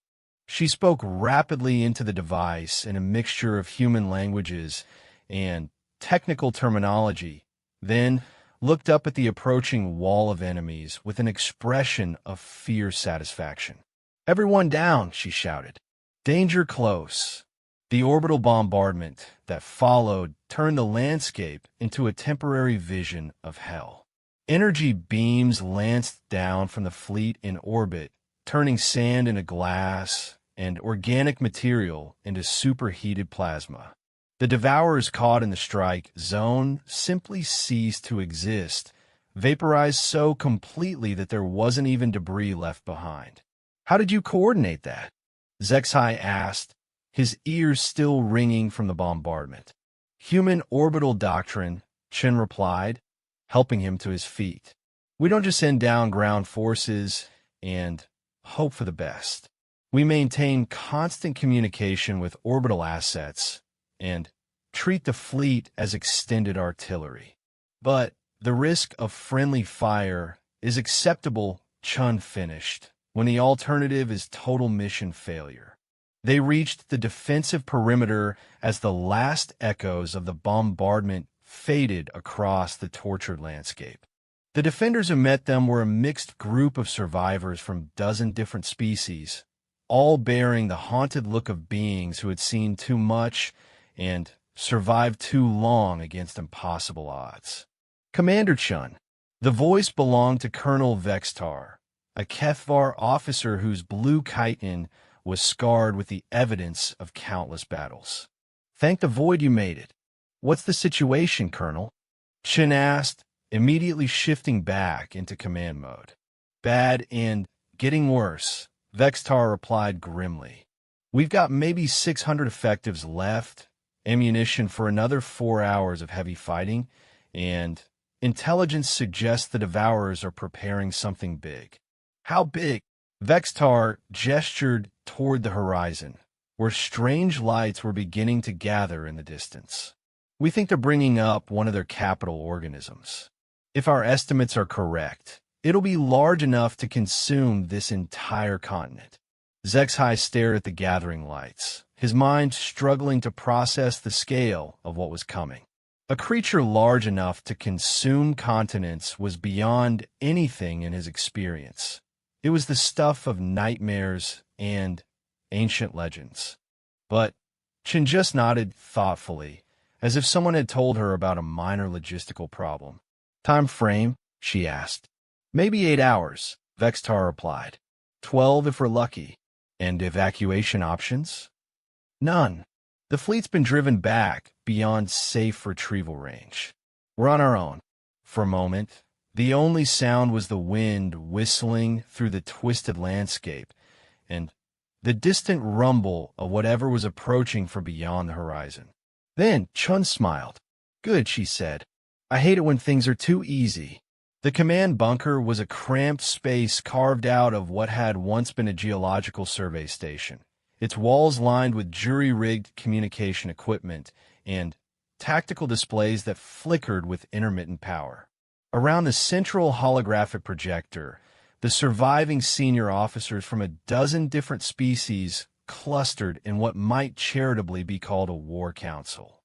She spoke rapidly into the device in a mixture of human languages and technical terminology, then looked up at the approaching wall of enemies with an expression of fierce satisfaction. "Everyone down," she shouted. "Danger close." The orbital bombardment that followed turned the landscape into a temporary vision of hell. Energy beams lanced down from the fleet in orbit, turning sand into glass and organic material into superheated plasma. The devourers caught in the strike zone simply ceased to exist, vaporized so completely that there wasn't even debris left behind. "How did you coordinate that?" Zexhai asked, his ears still ringing from the bombardment. "Human orbital doctrine," Chen replied, helping him to his feet. "We don't just send down ground forces and hope for the best. We maintain constant communication with orbital assets and treat the fleet as extended artillery. But the risk of friendly fire is acceptable," Chun finished, "when the alternative is total mission failure." They reached the defensive perimeter as the last echoes of the bombardment faded across the tortured landscape. The defenders who met them were a mixed group of survivors from a dozen different species, all bearing the haunted look of beings who had seen too much and survived too long against impossible odds. "Commander Chun." The voice belonged to Colonel Vextar, a Kethvar officer whose blue chitin was scarred with the evidence of countless battles. Thank the void you made it. What's the situation, Colonel? Chen asked, immediately shifting back into command mode. Bad and getting worse, Vextar replied grimly. We've got maybe 600 effectives left, ammunition for another 4 hours of heavy fighting, and intelligence suggests the Devourers are preparing something big. How big? Vextar gestured toward the horizon, where strange lights were beginning to gather in the distance. We think they're bringing up one of their capital organisms. If our estimates are correct, it'll be large enough to consume this entire continent. Zexhai stared at the gathering lights, his mind struggling to process the scale of what was coming. A creature large enough to consume continents was beyond anything in his experience. It was the stuff of nightmares and ancient legends. But Chen just nodded thoughtfully, as if someone had told her about a minor logistical problem. Time frame? She asked. Maybe 8 hours, Vextar replied. 12 if we're lucky. And evacuation options? None. The fleet's been driven back beyond safe retrieval range. We're on our own. For a moment, the only sound was the wind whistling through the twisted landscape and the distant rumble of whatever was approaching from beyond the horizon. Then Chun smiled. Good, she said. I hate it when things are too easy. The command bunker was a cramped space carved out of what had once been a geological survey station, its walls lined with jury-rigged communication equipment and tactical displays that flickered with intermittent power. Around the central holographic projector, the surviving senior officers from a dozen different species clustered in what might charitably be called a war council.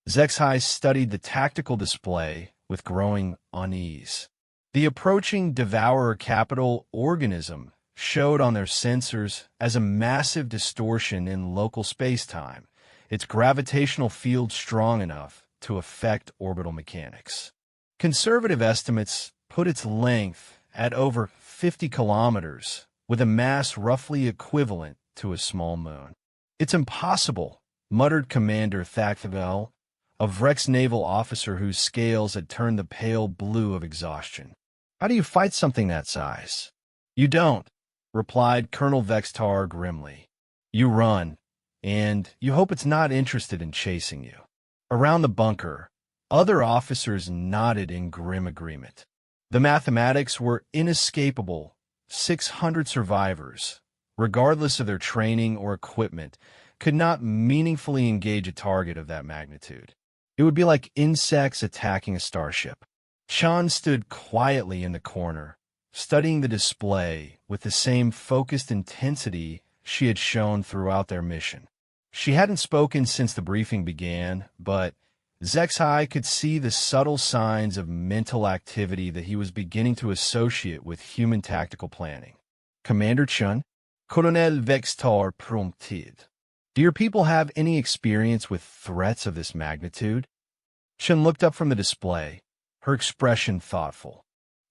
Zexhai studied the tactical display with growing unease. The approaching Devourer capital organism showed on their sensors as a massive distortion in local space-time, its gravitational field strong enough to affect orbital mechanics. Conservative estimates put its length at over 50 kilometers, with a mass roughly equivalent to a small moon. It's impossible, muttered Commander Thacthavel, a Vrex naval officer whose scales had turned the pale blue of exhaustion. How do you fight something that size? You don't, replied Colonel Vextar grimly. You run, and you hope it's not interested in chasing you. Around the bunker, other officers nodded in grim agreement. The mathematics were inescapable. 600 survivors, regardless of their training or equipment, could not meaningfully engage a target of that magnitude. It would be like insects attacking a starship. Sean stood quietly in the corner, studying the display with the same focused intensity she had shown throughout their mission. She hadn't spoken since the briefing began, but Zexhai could see the subtle signs of mental activity that he was beginning to associate with human tactical planning. Commander Chun, Colonel Vextar prompted. Do your people have any experience with threats of this magnitude? Chun looked up from the display, her expression thoughtful.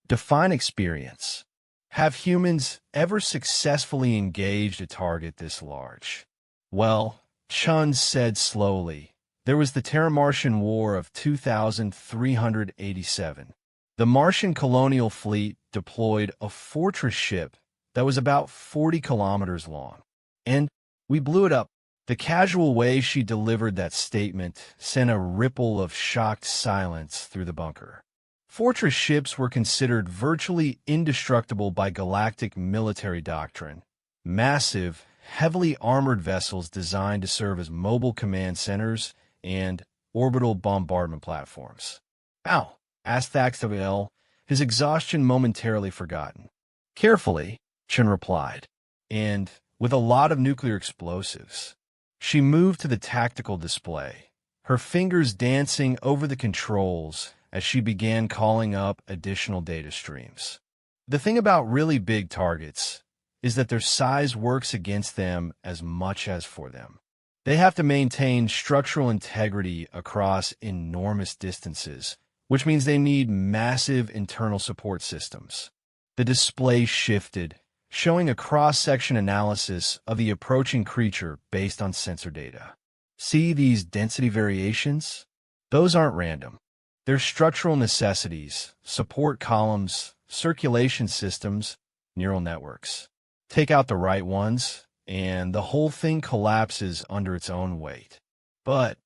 Define experience. Have humans ever successfully engaged a target this large? Well, Chun said slowly, there was the Terra-Martian War of 2387. The Martian colonial fleet deployed a fortress ship that was about 40 kilometers long. And we blew it up. The casual way she delivered that statement sent a ripple of shocked silence through the bunker. Fortress ships were considered virtually indestructible by galactic military doctrine. Massive, heavily armored vessels designed to serve as mobile command centers and orbital bombardment platforms. Ow, asked Thaxtavel, his exhaustion momentarily forgotten. Carefully, Chen replied, and with a lot of nuclear explosives. She moved to the tactical display, her fingers dancing over the controls as she began calling up additional data streams. The thing about really big targets is that their size works against them as much as for them. They have to maintain structural integrity across enormous distances, which means they need massive internal support systems. The display shifted, showing a cross-section analysis of the approaching creature based on sensor data. See these density variations? Those aren't random. They're structural necessities, support columns, circulation systems, neural networks. Take out the right ones, and the whole thing collapses under its own weight. But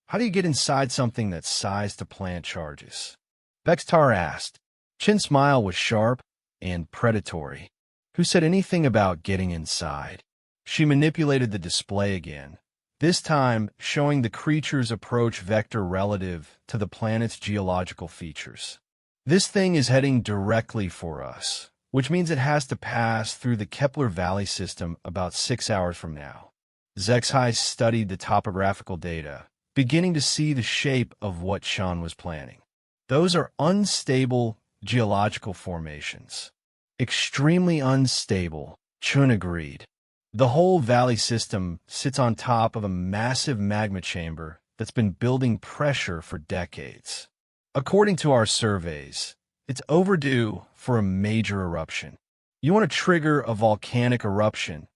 how do you get inside something that's sized to plant charges? Vextar asked. Chin's smile was sharp and predatory. Who said anything about getting inside? She manipulated the display again, this time showing the creature's approach vector relative to the planet's geological features. This thing is heading directly for us, which means it has to pass through the Kepler Valley system about 6 hours from now. Zexhai studied the topographical data, beginning to see the shape of what Sean was planning. Those are unstable geological formations. Extremely unstable, Chun agreed. The whole valley system sits on top of a massive magma chamber that's been building pressure for decades. According to our surveys, it's overdue for a major eruption. You want to trigger a volcanic eruption,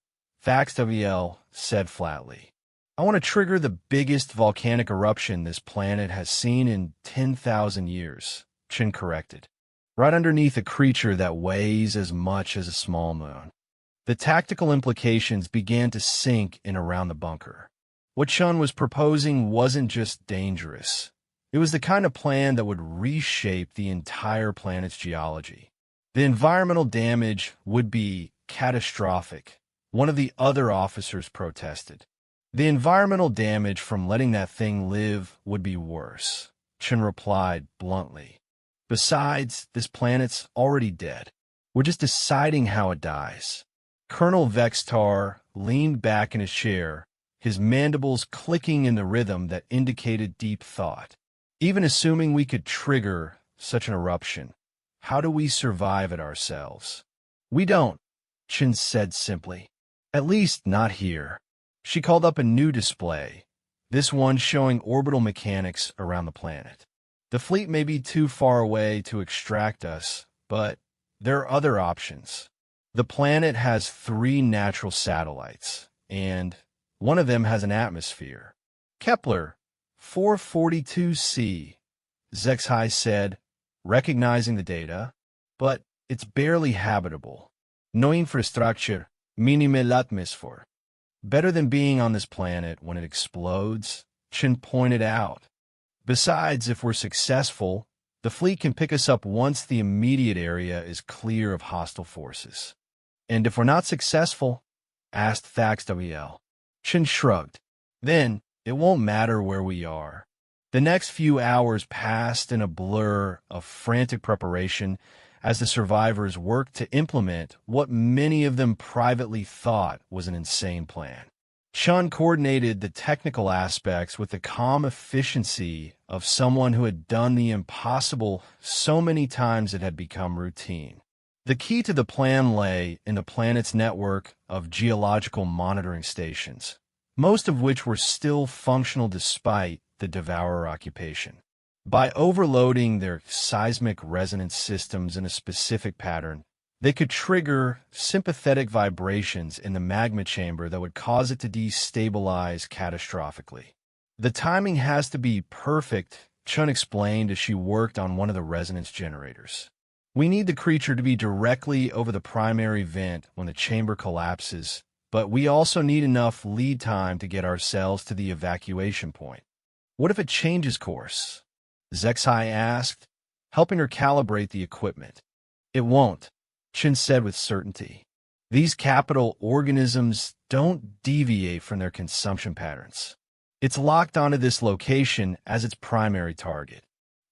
FaxWL said flatly. I want to trigger the biggest volcanic eruption this planet has seen in 10,000 years, Chin corrected. Right underneath a creature that weighs as much as a small moon. The tactical implications began to sink in around the bunker. What Chun was proposing wasn't just dangerous. It was the kind of plan that would reshape the entire planet's geology. The environmental damage would be catastrophic, one of the other officers protested. The environmental damage from letting that thing live would be worse, Chun replied bluntly. Besides, this planet's already dead. We're just deciding how it dies. Colonel Vextar leaned back in his chair, his mandibles clicking in the rhythm that indicated deep thought. Even assuming we could trigger such an eruption, how do we survive it ourselves? We don't, Chin said simply. At least not here. She called up a new display, this one showing orbital mechanics around the planet. The fleet may be too far away to extract us, but there are other options. The planet has 3 natural satellites, and one of them has an atmosphere. Kepler 442c, Zexhai said, recognizing the data, but it's barely habitable. No infrastructure, minime l'atmosphère. Better than being on this planet when it explodes, Chin pointed out. Besides, if we're successful, the fleet can pick us up once the immediate area is clear of hostile forces. And if we're not successful, asked FaxWL. Chin shrugged. Then, it won't matter where we are. The next few hours passed in a blur of frantic preparation as the survivors worked to implement what many of them privately thought was an insane plan. Chun coordinated the technical aspects with the calm efficiency of someone who had done the impossible so many times it had become routine. The key to the plan lay in the planet's network of geological monitoring stations, most of which were still functional despite the Devourer occupation. By overloading their seismic resonance systems in a specific pattern, they could trigger sympathetic vibrations in the magma chamber that would cause it to destabilize catastrophically. The timing has to be perfect, Chun explained as she worked on one of the resonance generators. We need the creature to be directly over the primary vent when the chamber collapses, but we also need enough lead time to get ourselves to the evacuation point. What if it changes course? Zexhai asked, helping her calibrate the equipment. It won't, Chin said with certainty. These capital organisms don't deviate from their consumption patterns. It's locked onto this location as its primary target.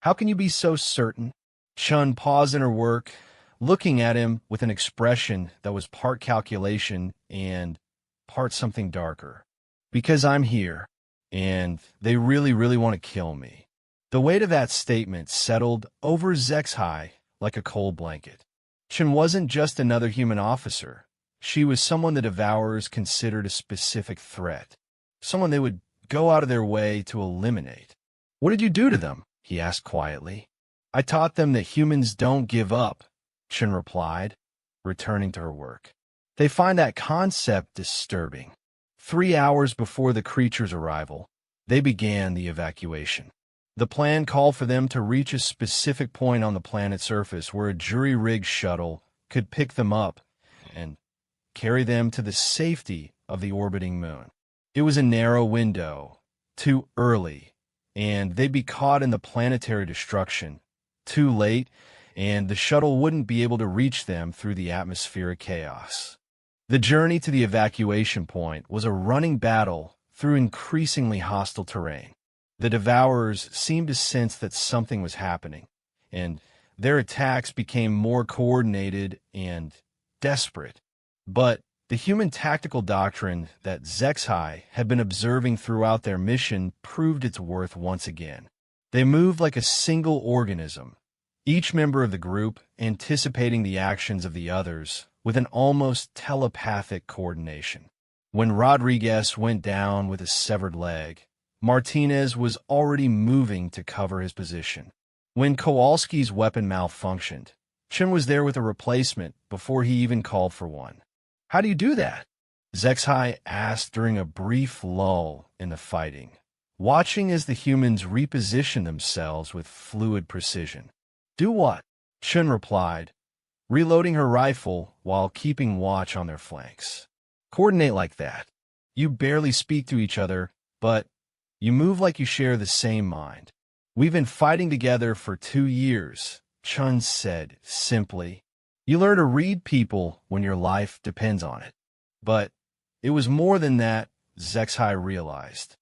How can you be so certain? Chun paused in her work, looking at him with an expression that was part calculation and part something darker. Because I'm here, and they really, really want to kill me. The weight of that statement settled over Zexhai like a cold blanket. Chin wasn't just another human officer. She was someone the Devourers considered a specific threat, someone they would go out of their way to eliminate. What did you do to them? He asked quietly. I taught them that humans don't give up, Chen replied, returning to her work. They find that concept disturbing. 3 hours before the creature's arrival, they began the evacuation. The plan called for them to reach a specific point on the planet's surface where a jury-rigged shuttle could pick them up and carry them to the safety of the orbiting moon. It was a narrow window, too early, and they'd be caught in the planetary destruction. Too late, and the shuttle wouldn't be able to reach them through the atmospheric chaos. The journey to the evacuation point was a running battle through increasingly hostile terrain. The Devourers seemed to sense that something was happening, and their attacks became more coordinated and desperate. But the human tactical doctrine that HFY had been observing throughout their mission proved its worth once again. They moved like a single organism, each member of the group anticipating the actions of the others with an almost telepathic coordination. When Rodriguez went down with a severed leg, Martinez was already moving to cover his position. When Kowalski's weapon malfunctioned, Chen was there with a replacement before he even called for one. "How do you do that?" HFY asked during a brief lull in the fighting, watching as the humans repositioned themselves with fluid precision. "Do what?" Chen replied, reloading her rifle while keeping watch on their flanks. "Coordinate like that. You barely speak to each other, but you move like you share the same mind. We've been fighting together for 2 years," Chen said simply. "You learn to read people when your life depends on it." But it was more than that, HFY realized.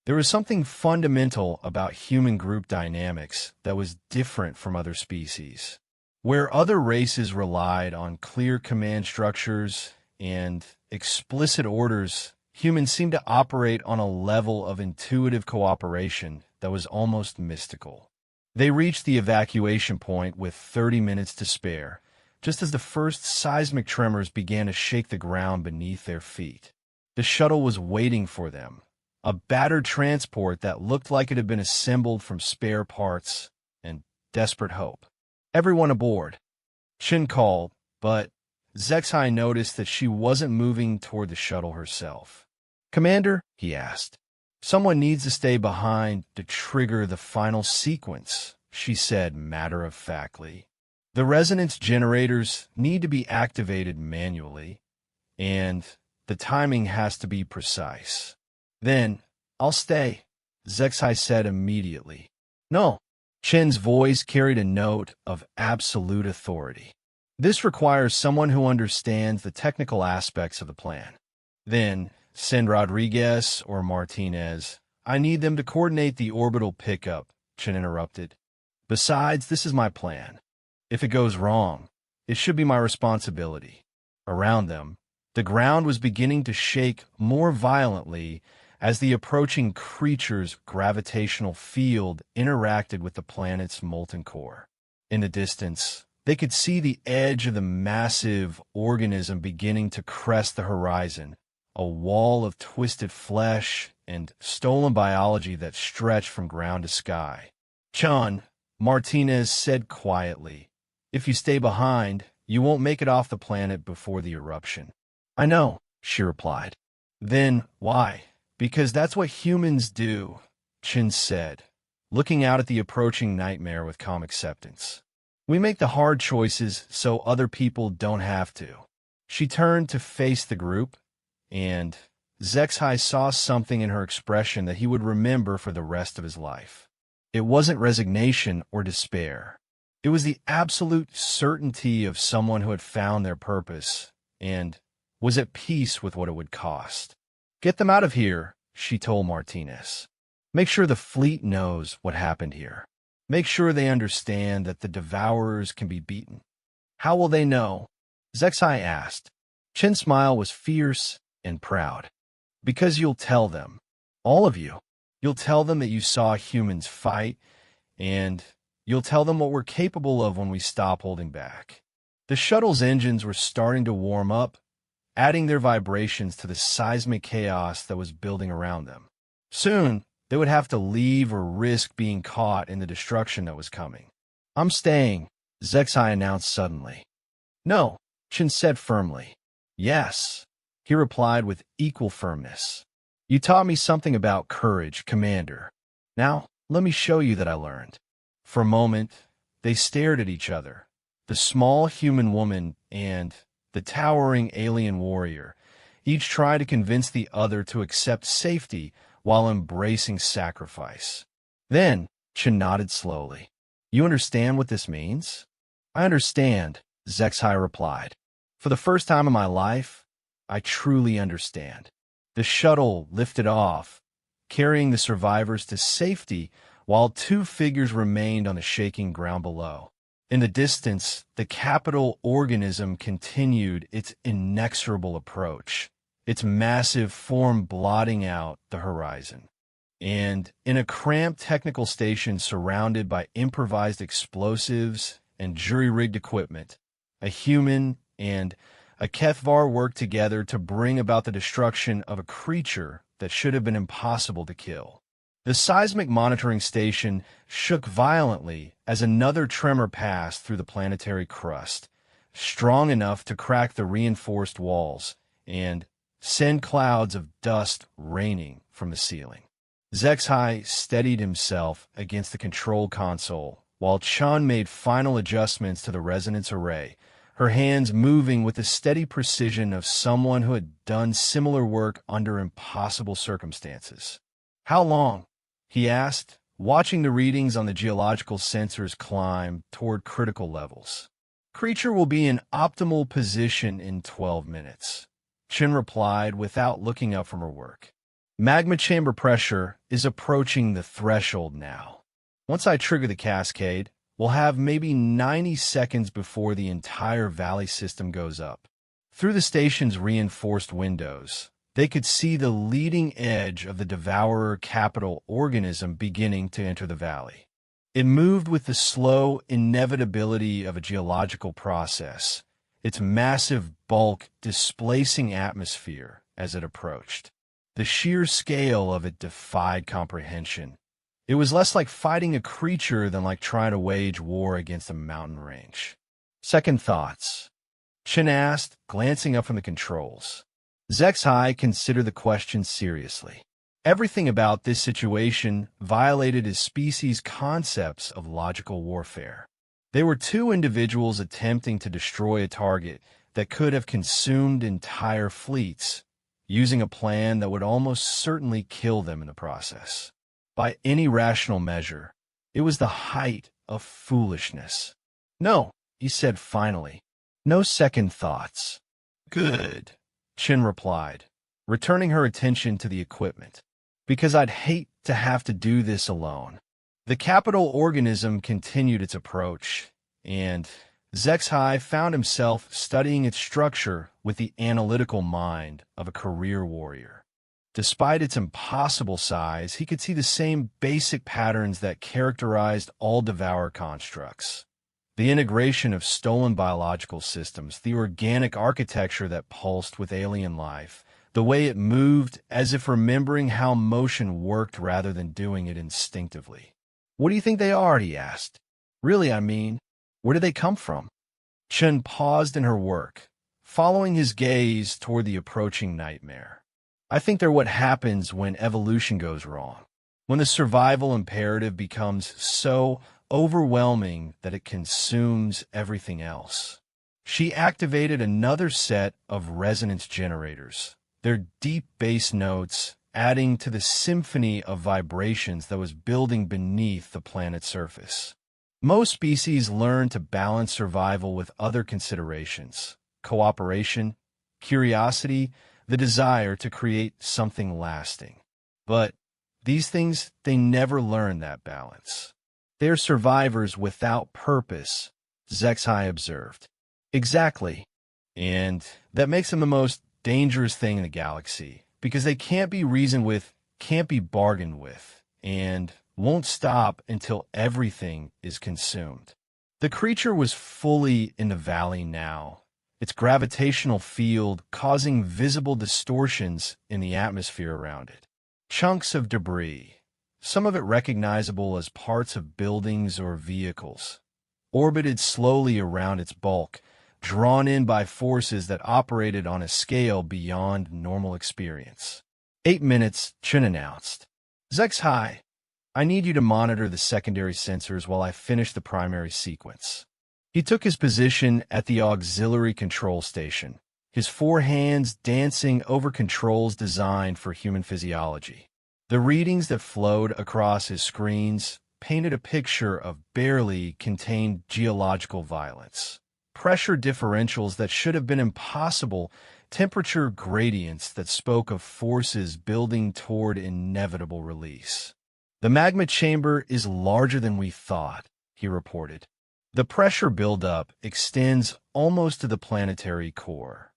There was something fundamental about human group dynamics that was different from other species. Where other races relied on clear command structures and explicit orders, humans seemed to operate on a level of intuitive cooperation that was almost mystical. They reached the evacuation point with 30 minutes to spare, just as the first seismic tremors began to shake the ground beneath their feet. The shuttle was waiting for them, a battered transport that looked like it had been assembled from spare parts and desperate hope. "Everyone aboard," Chen called, but HFY noticed that she wasn't moving toward the shuttle herself. "Commander," he asked, "someone needs to stay behind to trigger the final sequence," she said matter-of-factly. "The resonance generators need to be activated manually, and the timing has to be precise." "Then, I'll stay," HFY said immediately. "No." Chen's voice carried a note of absolute authority. "This requires someone who understands the technical aspects of the plan." "Then, send Rodriguez or Martinez. I need them to coordinate the orbital pickup," Chen interrupted. "Besides, this is my plan. If it goes wrong, it should be my responsibility." Around them, the ground was beginning to shake more violently as the approaching creature's gravitational field interacted with the planet's molten core. In the distance, they could see the edge of the massive organism beginning to crest the horizon, a wall of twisted flesh and stolen biology that stretched from ground to sky. "Chen," Martinez said quietly, "if you stay behind, you won't make it off the planet before the eruption." "I know," she replied. "Then why?" "Because that's what humans do," Chen said, looking out at the approaching nightmare with calm acceptance. "We make the hard choices so other people don't have to." She turned to face the group, and HFY saw something in her expression that he would remember for the rest of his life. It wasn't resignation or despair. It was the absolute certainty of someone who had found their purpose and was at peace with what it would cost. "Get them out of here," she told Martinez. "Make sure the fleet knows what happened here. Make sure they understand that the Devourers can be beaten." "How will they know?" HFY asked. Chen's smile was fierce and proud. "Because you'll tell them. All of you. You'll tell them that you saw humans fight, and you'll tell them what we're capable of when we stop holding back." The shuttle's engines were starting to warm up, adding their vibrations to the seismic chaos that was building around them. Soon, they would have to leave or risk being caught in the destruction that was coming. "I'm staying," HFY announced suddenly. No, Chen said firmly. Yes, he replied with equal firmness. You taught me something about courage, Commander. Now, let me show you that I learned. For a moment, they stared at each other, the small human woman and the towering alien warrior. Each tried to convince the other to accept safety while embracing sacrifice. Then, Chen nodded slowly. You understand what this means? I understand, Zexai replied. For the first time in my life, I truly understand. The shuttle lifted off, carrying the survivors to safety while two figures remained on the shaking ground below. In the distance, the capital organism continued its inexorable approach, its massive form blotting out the horizon. And in a cramped technical station surrounded by improvised explosives and jury-rigged equipment, a human and a Kethvar worked together to bring about the destruction of a creature that should have been impossible to kill. The seismic monitoring station shook violently as another tremor passed through the planetary crust, strong enough to crack the reinforced walls and send clouds of dust raining from the ceiling. Zexai steadied himself against the control console while Chun made final adjustments to the resonance array, her hands moving with the steady precision of someone who had done similar work under impossible circumstances. How long? He asked, watching the readings on the geological sensors climb toward critical levels. Creature will be in optimal position in 12 minutes, Chen replied without looking up from her work. Magma chamber pressure is approaching the threshold now. Once I trigger the cascade, we'll have maybe 90 seconds before the entire valley system goes up. Through the station's reinforced windows, they could see the leading edge of the devourer capital organism beginning to enter the valley. It moved with the slow inevitability of a geological process, its massive bulk displacing atmosphere as it approached. The sheer scale of it defied comprehension. It was less like fighting a creature than like trying to wage war against a mountain range. Second thoughts? Chen asked, glancing up from the controls. Zexai considered the question seriously. Everything about this situation violated his species' concepts of logical warfare. They were two individuals attempting to destroy a target that could have consumed entire fleets, using a plan that would almost certainly kill them in the process. By any rational measure, it was the height of foolishness. No, he said finally. No second thoughts. Good, Chen replied, returning her attention to the equipment. Because I'd hate to have to do this alone. The capital organism continued its approach, and Zexai found himself studying its structure with the analytical mind of a career warrior. Despite its impossible size, he could see the same basic patterns that characterized all Devour constructs. The integration of stolen biological systems, the organic architecture that pulsed with alien life, the way it moved as if remembering how motion worked rather than doing it instinctively. What do you think they are? He asked. Really, I mean, where did they come from? Chen paused in her work, following his gaze toward the approaching nightmare. I think they're what happens when evolution goes wrong, when the survival imperative becomes so overwhelming that it consumes everything else. She activated another set of resonance generators, their deep bass notes adding to the symphony of vibrations that was building beneath the planet's surface. Most species learn to balance survival with other considerations: cooperation, curiosity, the desire to create something lasting. But these things, they never learn that balance. They're survivors without purpose, Zexai observed. Exactly. And that makes them the most dangerous thing in the galaxy, because they can't be reasoned with, can't be bargained with, and won't stop until everything is consumed. The creature was fully in the valley now, its gravitational field causing visible distortions in the atmosphere around it. Chunks of debris, some of it recognizable as parts of buildings or vehicles, orbited slowly around its bulk, drawn in by forces that operated on a scale beyond normal experience. 8 minutes, Chen announced. HFY, I need you to monitor the secondary sensors while I finish the primary sequence. He took his position at the auxiliary control station, his four hands dancing over controls designed for human physiology. The readings that flowed across his screens painted a picture of barely contained geological violence. Pressure differentials that should have been impossible, temperature gradients that spoke of forces building toward inevitable release. The magma chamber is larger than we thought, he reported. The pressure buildup extends almost to the planetary core.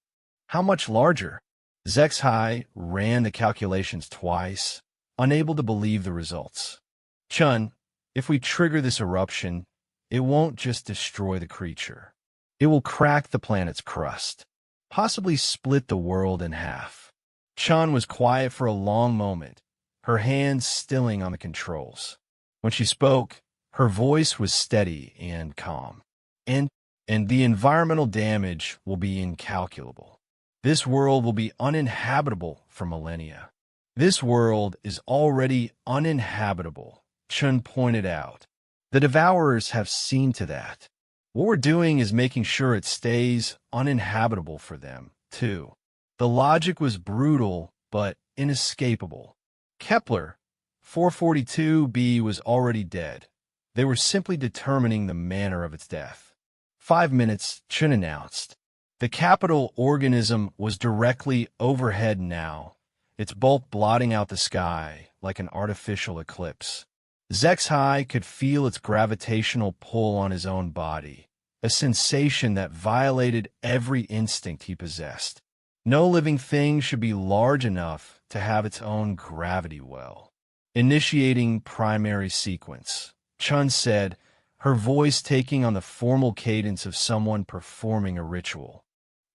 How much larger? HFY ran the calculations twice, unable to believe the results. Chun, if we trigger this eruption, it won't just destroy the creature. It will crack the planet's crust, possibly split the world in half. Chun was quiet for a long moment, her hands stilling on the controls. When she spoke, her voice was steady and calm. And the environmental damage will be incalculable. This world will be uninhabitable for millennia. This world is already uninhabitable, Chun pointed out. The Devourers have seen to that. What we're doing is making sure it stays uninhabitable for them, too. The logic was brutal, but inescapable. Kepler 442b was already dead. They were simply determining the manner of its death. 5 minutes, Chun announced. The capital organism was directly overhead now, its bulk blotting out the sky like an artificial eclipse. HFY could feel its gravitational pull on his own body, a sensation that violated every instinct he possessed. No living thing should be large enough to have its own gravity well. Initiating primary sequence, Chun said, her voice taking on the formal cadence of someone performing a ritual.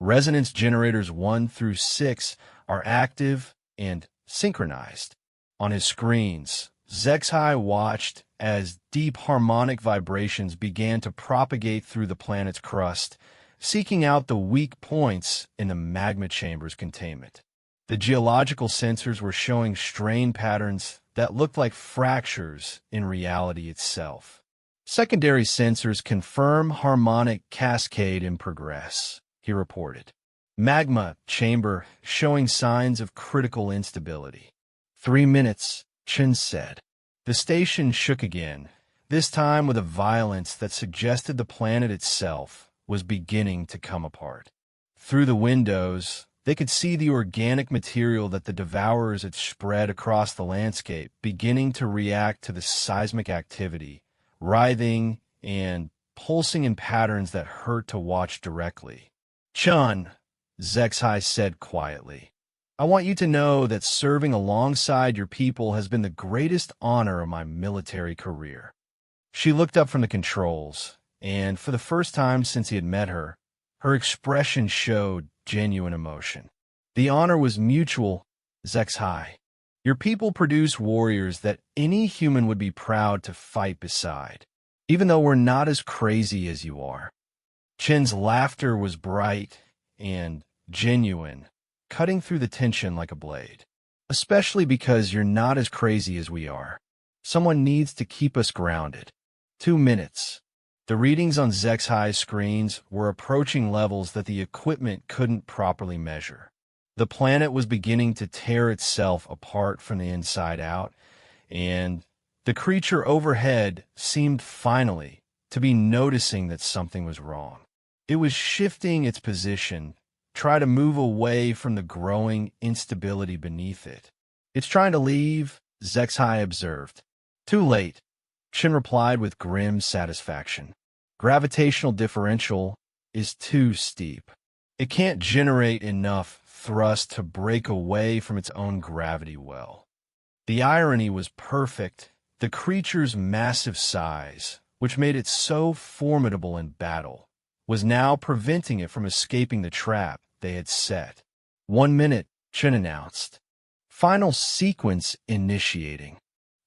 Resonance generators 1 through 6 are active and synchronized. On his screens, HFY watched as deep harmonic vibrations began to propagate through the planet's crust, seeking out the weak points in the magma chamber's containment. The geological sensors were showing strain patterns that looked like fractures in reality itself. Secondary sensors confirm harmonic cascade in progress, he reported. Magma chamber showing signs of critical instability. 3 minutes, Chen said. The station shook again, this time with a violence that suggested the planet itself was beginning to come apart. Through the windows, they could see the organic material that the Devourers had spread across the landscape beginning to react to the seismic activity, writhing and pulsing in patterns that hurt to watch directly. Chun, HFY said quietly, I want you to know that serving alongside your people has been the greatest honor of my military career. She looked up from the controls, and for the first time since he had met her, her expression showed genuine emotion. The honor was mutual, HFY. Your people produce warriors that any human would be proud to fight beside, even though we're not as crazy as you are. Chen's laughter was bright and genuine, cutting through the tension like a blade. Especially because you're not as crazy as we are. Someone needs to keep us grounded. 2 minutes. The readings on HFY's screens were approaching levels that the equipment couldn't properly measure. The planet was beginning to tear itself apart from the inside out, and the creature overhead seemed finally to be noticing that something was wrong. It was shifting its position, try to move away from the growing instability beneath it. It's trying to leave, HFY observed. Too late, Chen replied with grim satisfaction. Gravitational differential is too steep. It can't generate enough thrust to break away from its own gravity well. The irony was perfect. The creature's massive size, which made it so formidable in battle, was now preventing it from escaping the trap they had set. 1 minute, Chen announced. Final sequence initiating.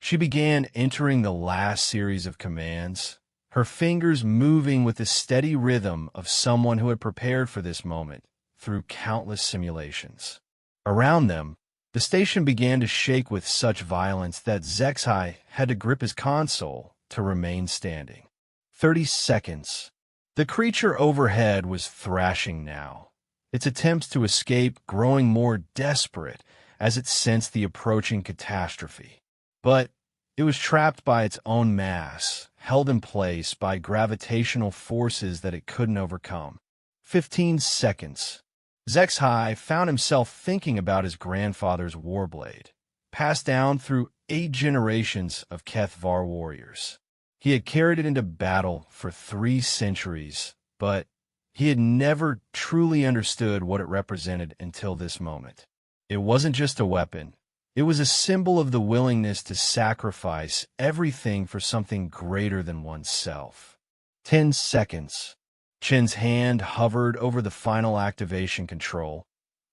She began entering the last series of commands, her fingers moving with the steady rhythm of someone who had prepared for this moment through countless simulations. Around them, the station began to shake with such violence that Zexai had to grip his console to remain standing. 30 seconds. The creature overhead was thrashing now, its attempts to escape growing more desperate as it sensed the approaching catastrophe. But it was trapped by its own mass, held in place by gravitational forces that it couldn't overcome. 15 seconds. Zexai found himself thinking about his grandfather's warblade, passed down through 8 generations of Kethvar warriors. He had carried it into battle for 3 centuries, but he had never truly understood what it represented until this moment. It wasn't just a weapon. It was a symbol of the willingness to sacrifice everything for something greater than oneself. 10 seconds. Chen's hand hovered over the final activation control,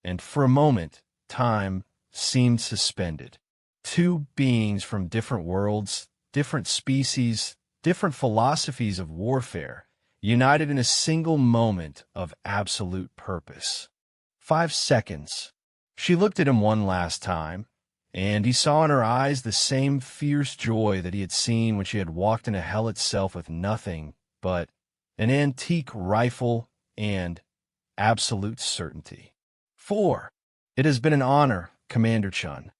and for a moment, time seemed suspended. 2 beings from different worlds, different species, different philosophies of warfare, united in a single moment of absolute purpose. 5 seconds. She looked at him one last time, and he saw in her eyes the same fierce joy that he had seen when she had walked into hell itself with nothing but an antique rifle and absolute certainty. 4. It has been an honor, Commander Chun.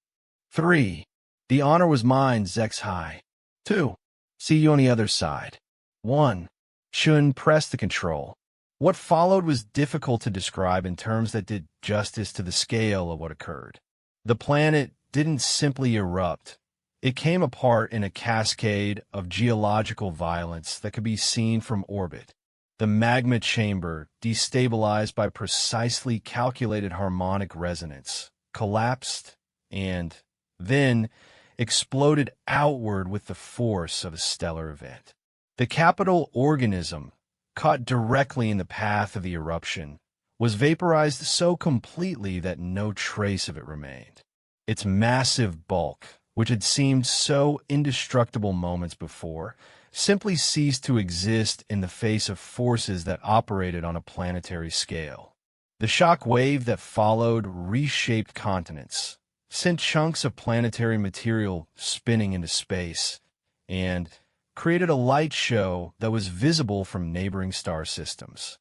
3. The honor was mine, Zexai. 2. See you on the other side. 1. Chun pressed the control. What followed was difficult to describe in terms that did justice to the scale of what occurred. The planet didn't simply erupt. It came apart in a cascade of geological violence that could be seen from orbit. The magma chamber, destabilized by precisely calculated harmonic resonance, collapsed and then exploded outward with the force of a stellar event. The capital organism, caught directly in the path of the eruption, was vaporized so completely that no trace of it remained. Its massive bulk, which had seemed so indestructible moments before, simply ceased to exist in the face of forces that operated on a planetary scale. The shock wave that followed reshaped continents, sent chunks of planetary material spinning into space, and created a light show that was visible from neighboring star systems.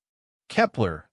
Kepler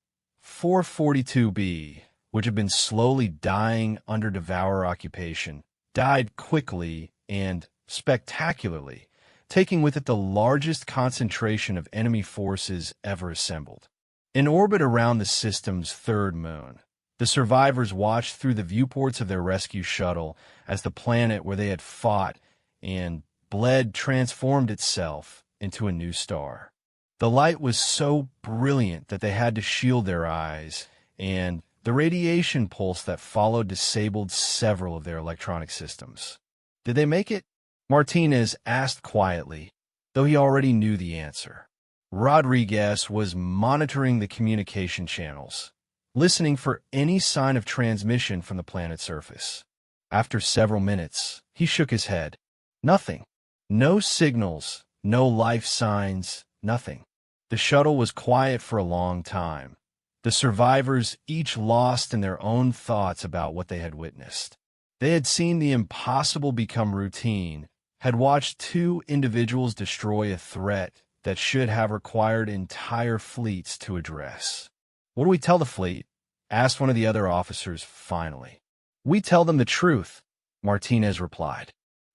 442b, which had been slowly dying under Devourer occupation, died quickly and spectacularly, taking with it the largest concentration of enemy forces ever assembled. In orbit around the system's 3rd moon, the survivors watched through the viewports of their rescue shuttle as the planet where they had fought and bled transformed itself into a new star. The light was so brilliant that they had to shield their eyes, and the radiation pulse that followed disabled several of their electronic systems. Did they make it? Martinez asked quietly, though he already knew the answer. Rodriguez was monitoring the communication channels, listening for any sign of transmission from the planet's surface. After several minutes, he shook his head. Nothing. No signals, no life signs, nothing. The shuttle was quiet for a long time, the survivors each lost in their own thoughts about what they had witnessed. They had seen the impossible become routine, had watched 2 individuals destroy a threat that should have required entire fleets to address. "What do we tell the fleet?" asked one of the other officers finally. "We tell them the truth," Martinez replied.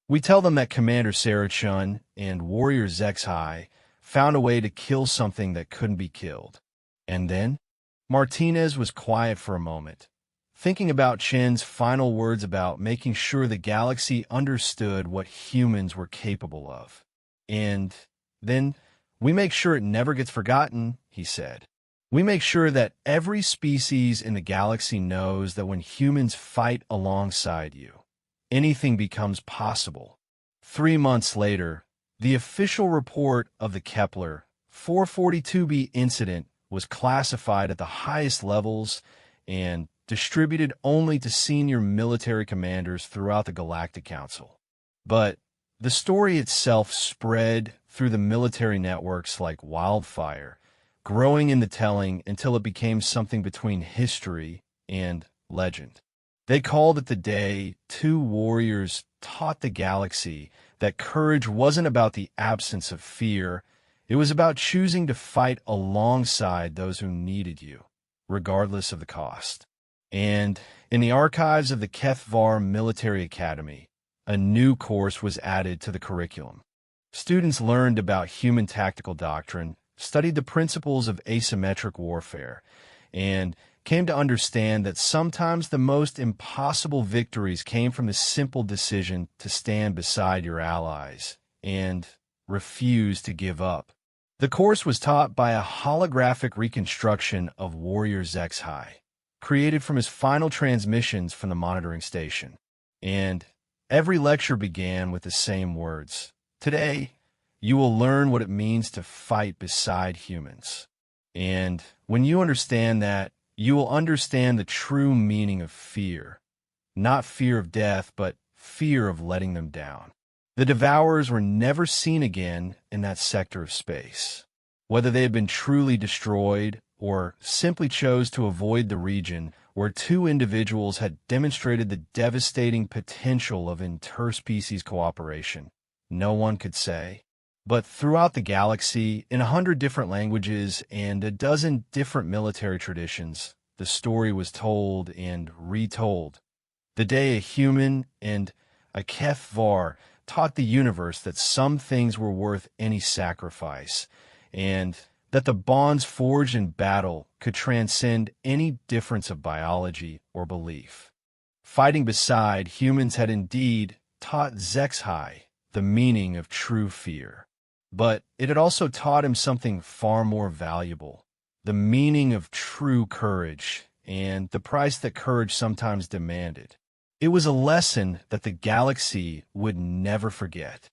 "We tell them that Commander Sarah Chun and Warrior Zexai found a way to kill something that couldn't be killed." And then? Martinez was quiet for a moment, thinking about Chen's final words about making sure the galaxy understood what humans were capable of. "And then we make sure it never gets forgotten," he said. "We make sure that every species in the galaxy knows that when humans fight alongside you, anything becomes possible." 3 months later, the official report of the Kepler 442b incident was classified at the highest levels and distributed only to senior military commanders throughout the Galactic Council. But the story itself spread through the military networks like wildfire, growing in the telling until it became something between history and legend. They called it the day two warriors taught the galaxy that courage wasn't about the absence of fear, it was about choosing to fight alongside those who needed you, regardless of the cost. And in the archives of the HFY Military Academy, a new course was added to the curriculum. Students learned about human tactical doctrine, studied the principles of asymmetric warfare, and came to understand that sometimes the most impossible victories came from the simple decision to stand beside your allies and refuse to give up. The course was taught by a holographic reconstruction of Warrior HFY, created from his final transmissions from the monitoring station. And every lecture began with the same words. Today, you will learn what it means to fight beside humans. And when you understand that, you will understand the true meaning of fear. Not fear of death, but fear of letting them down. The Devourers were never seen again in that sector of space. Whether they had been truly destroyed or simply chose to avoid the region where two individuals had demonstrated the devastating potential of interspecies cooperation, no one could say. But throughout the galaxy, in 100 different languages and a dozen different military traditions, the story was told and retold. The day a human and a HFY taught the universe that some things were worth any sacrifice, and that the bonds forged in battle could transcend any difference of biology or belief. Fighting beside humans had indeed taught HFY the meaning of true fear. But it had also taught him something far more valuable, the meaning of true courage and the price that courage sometimes demanded. It was a lesson that the galaxy would never forget.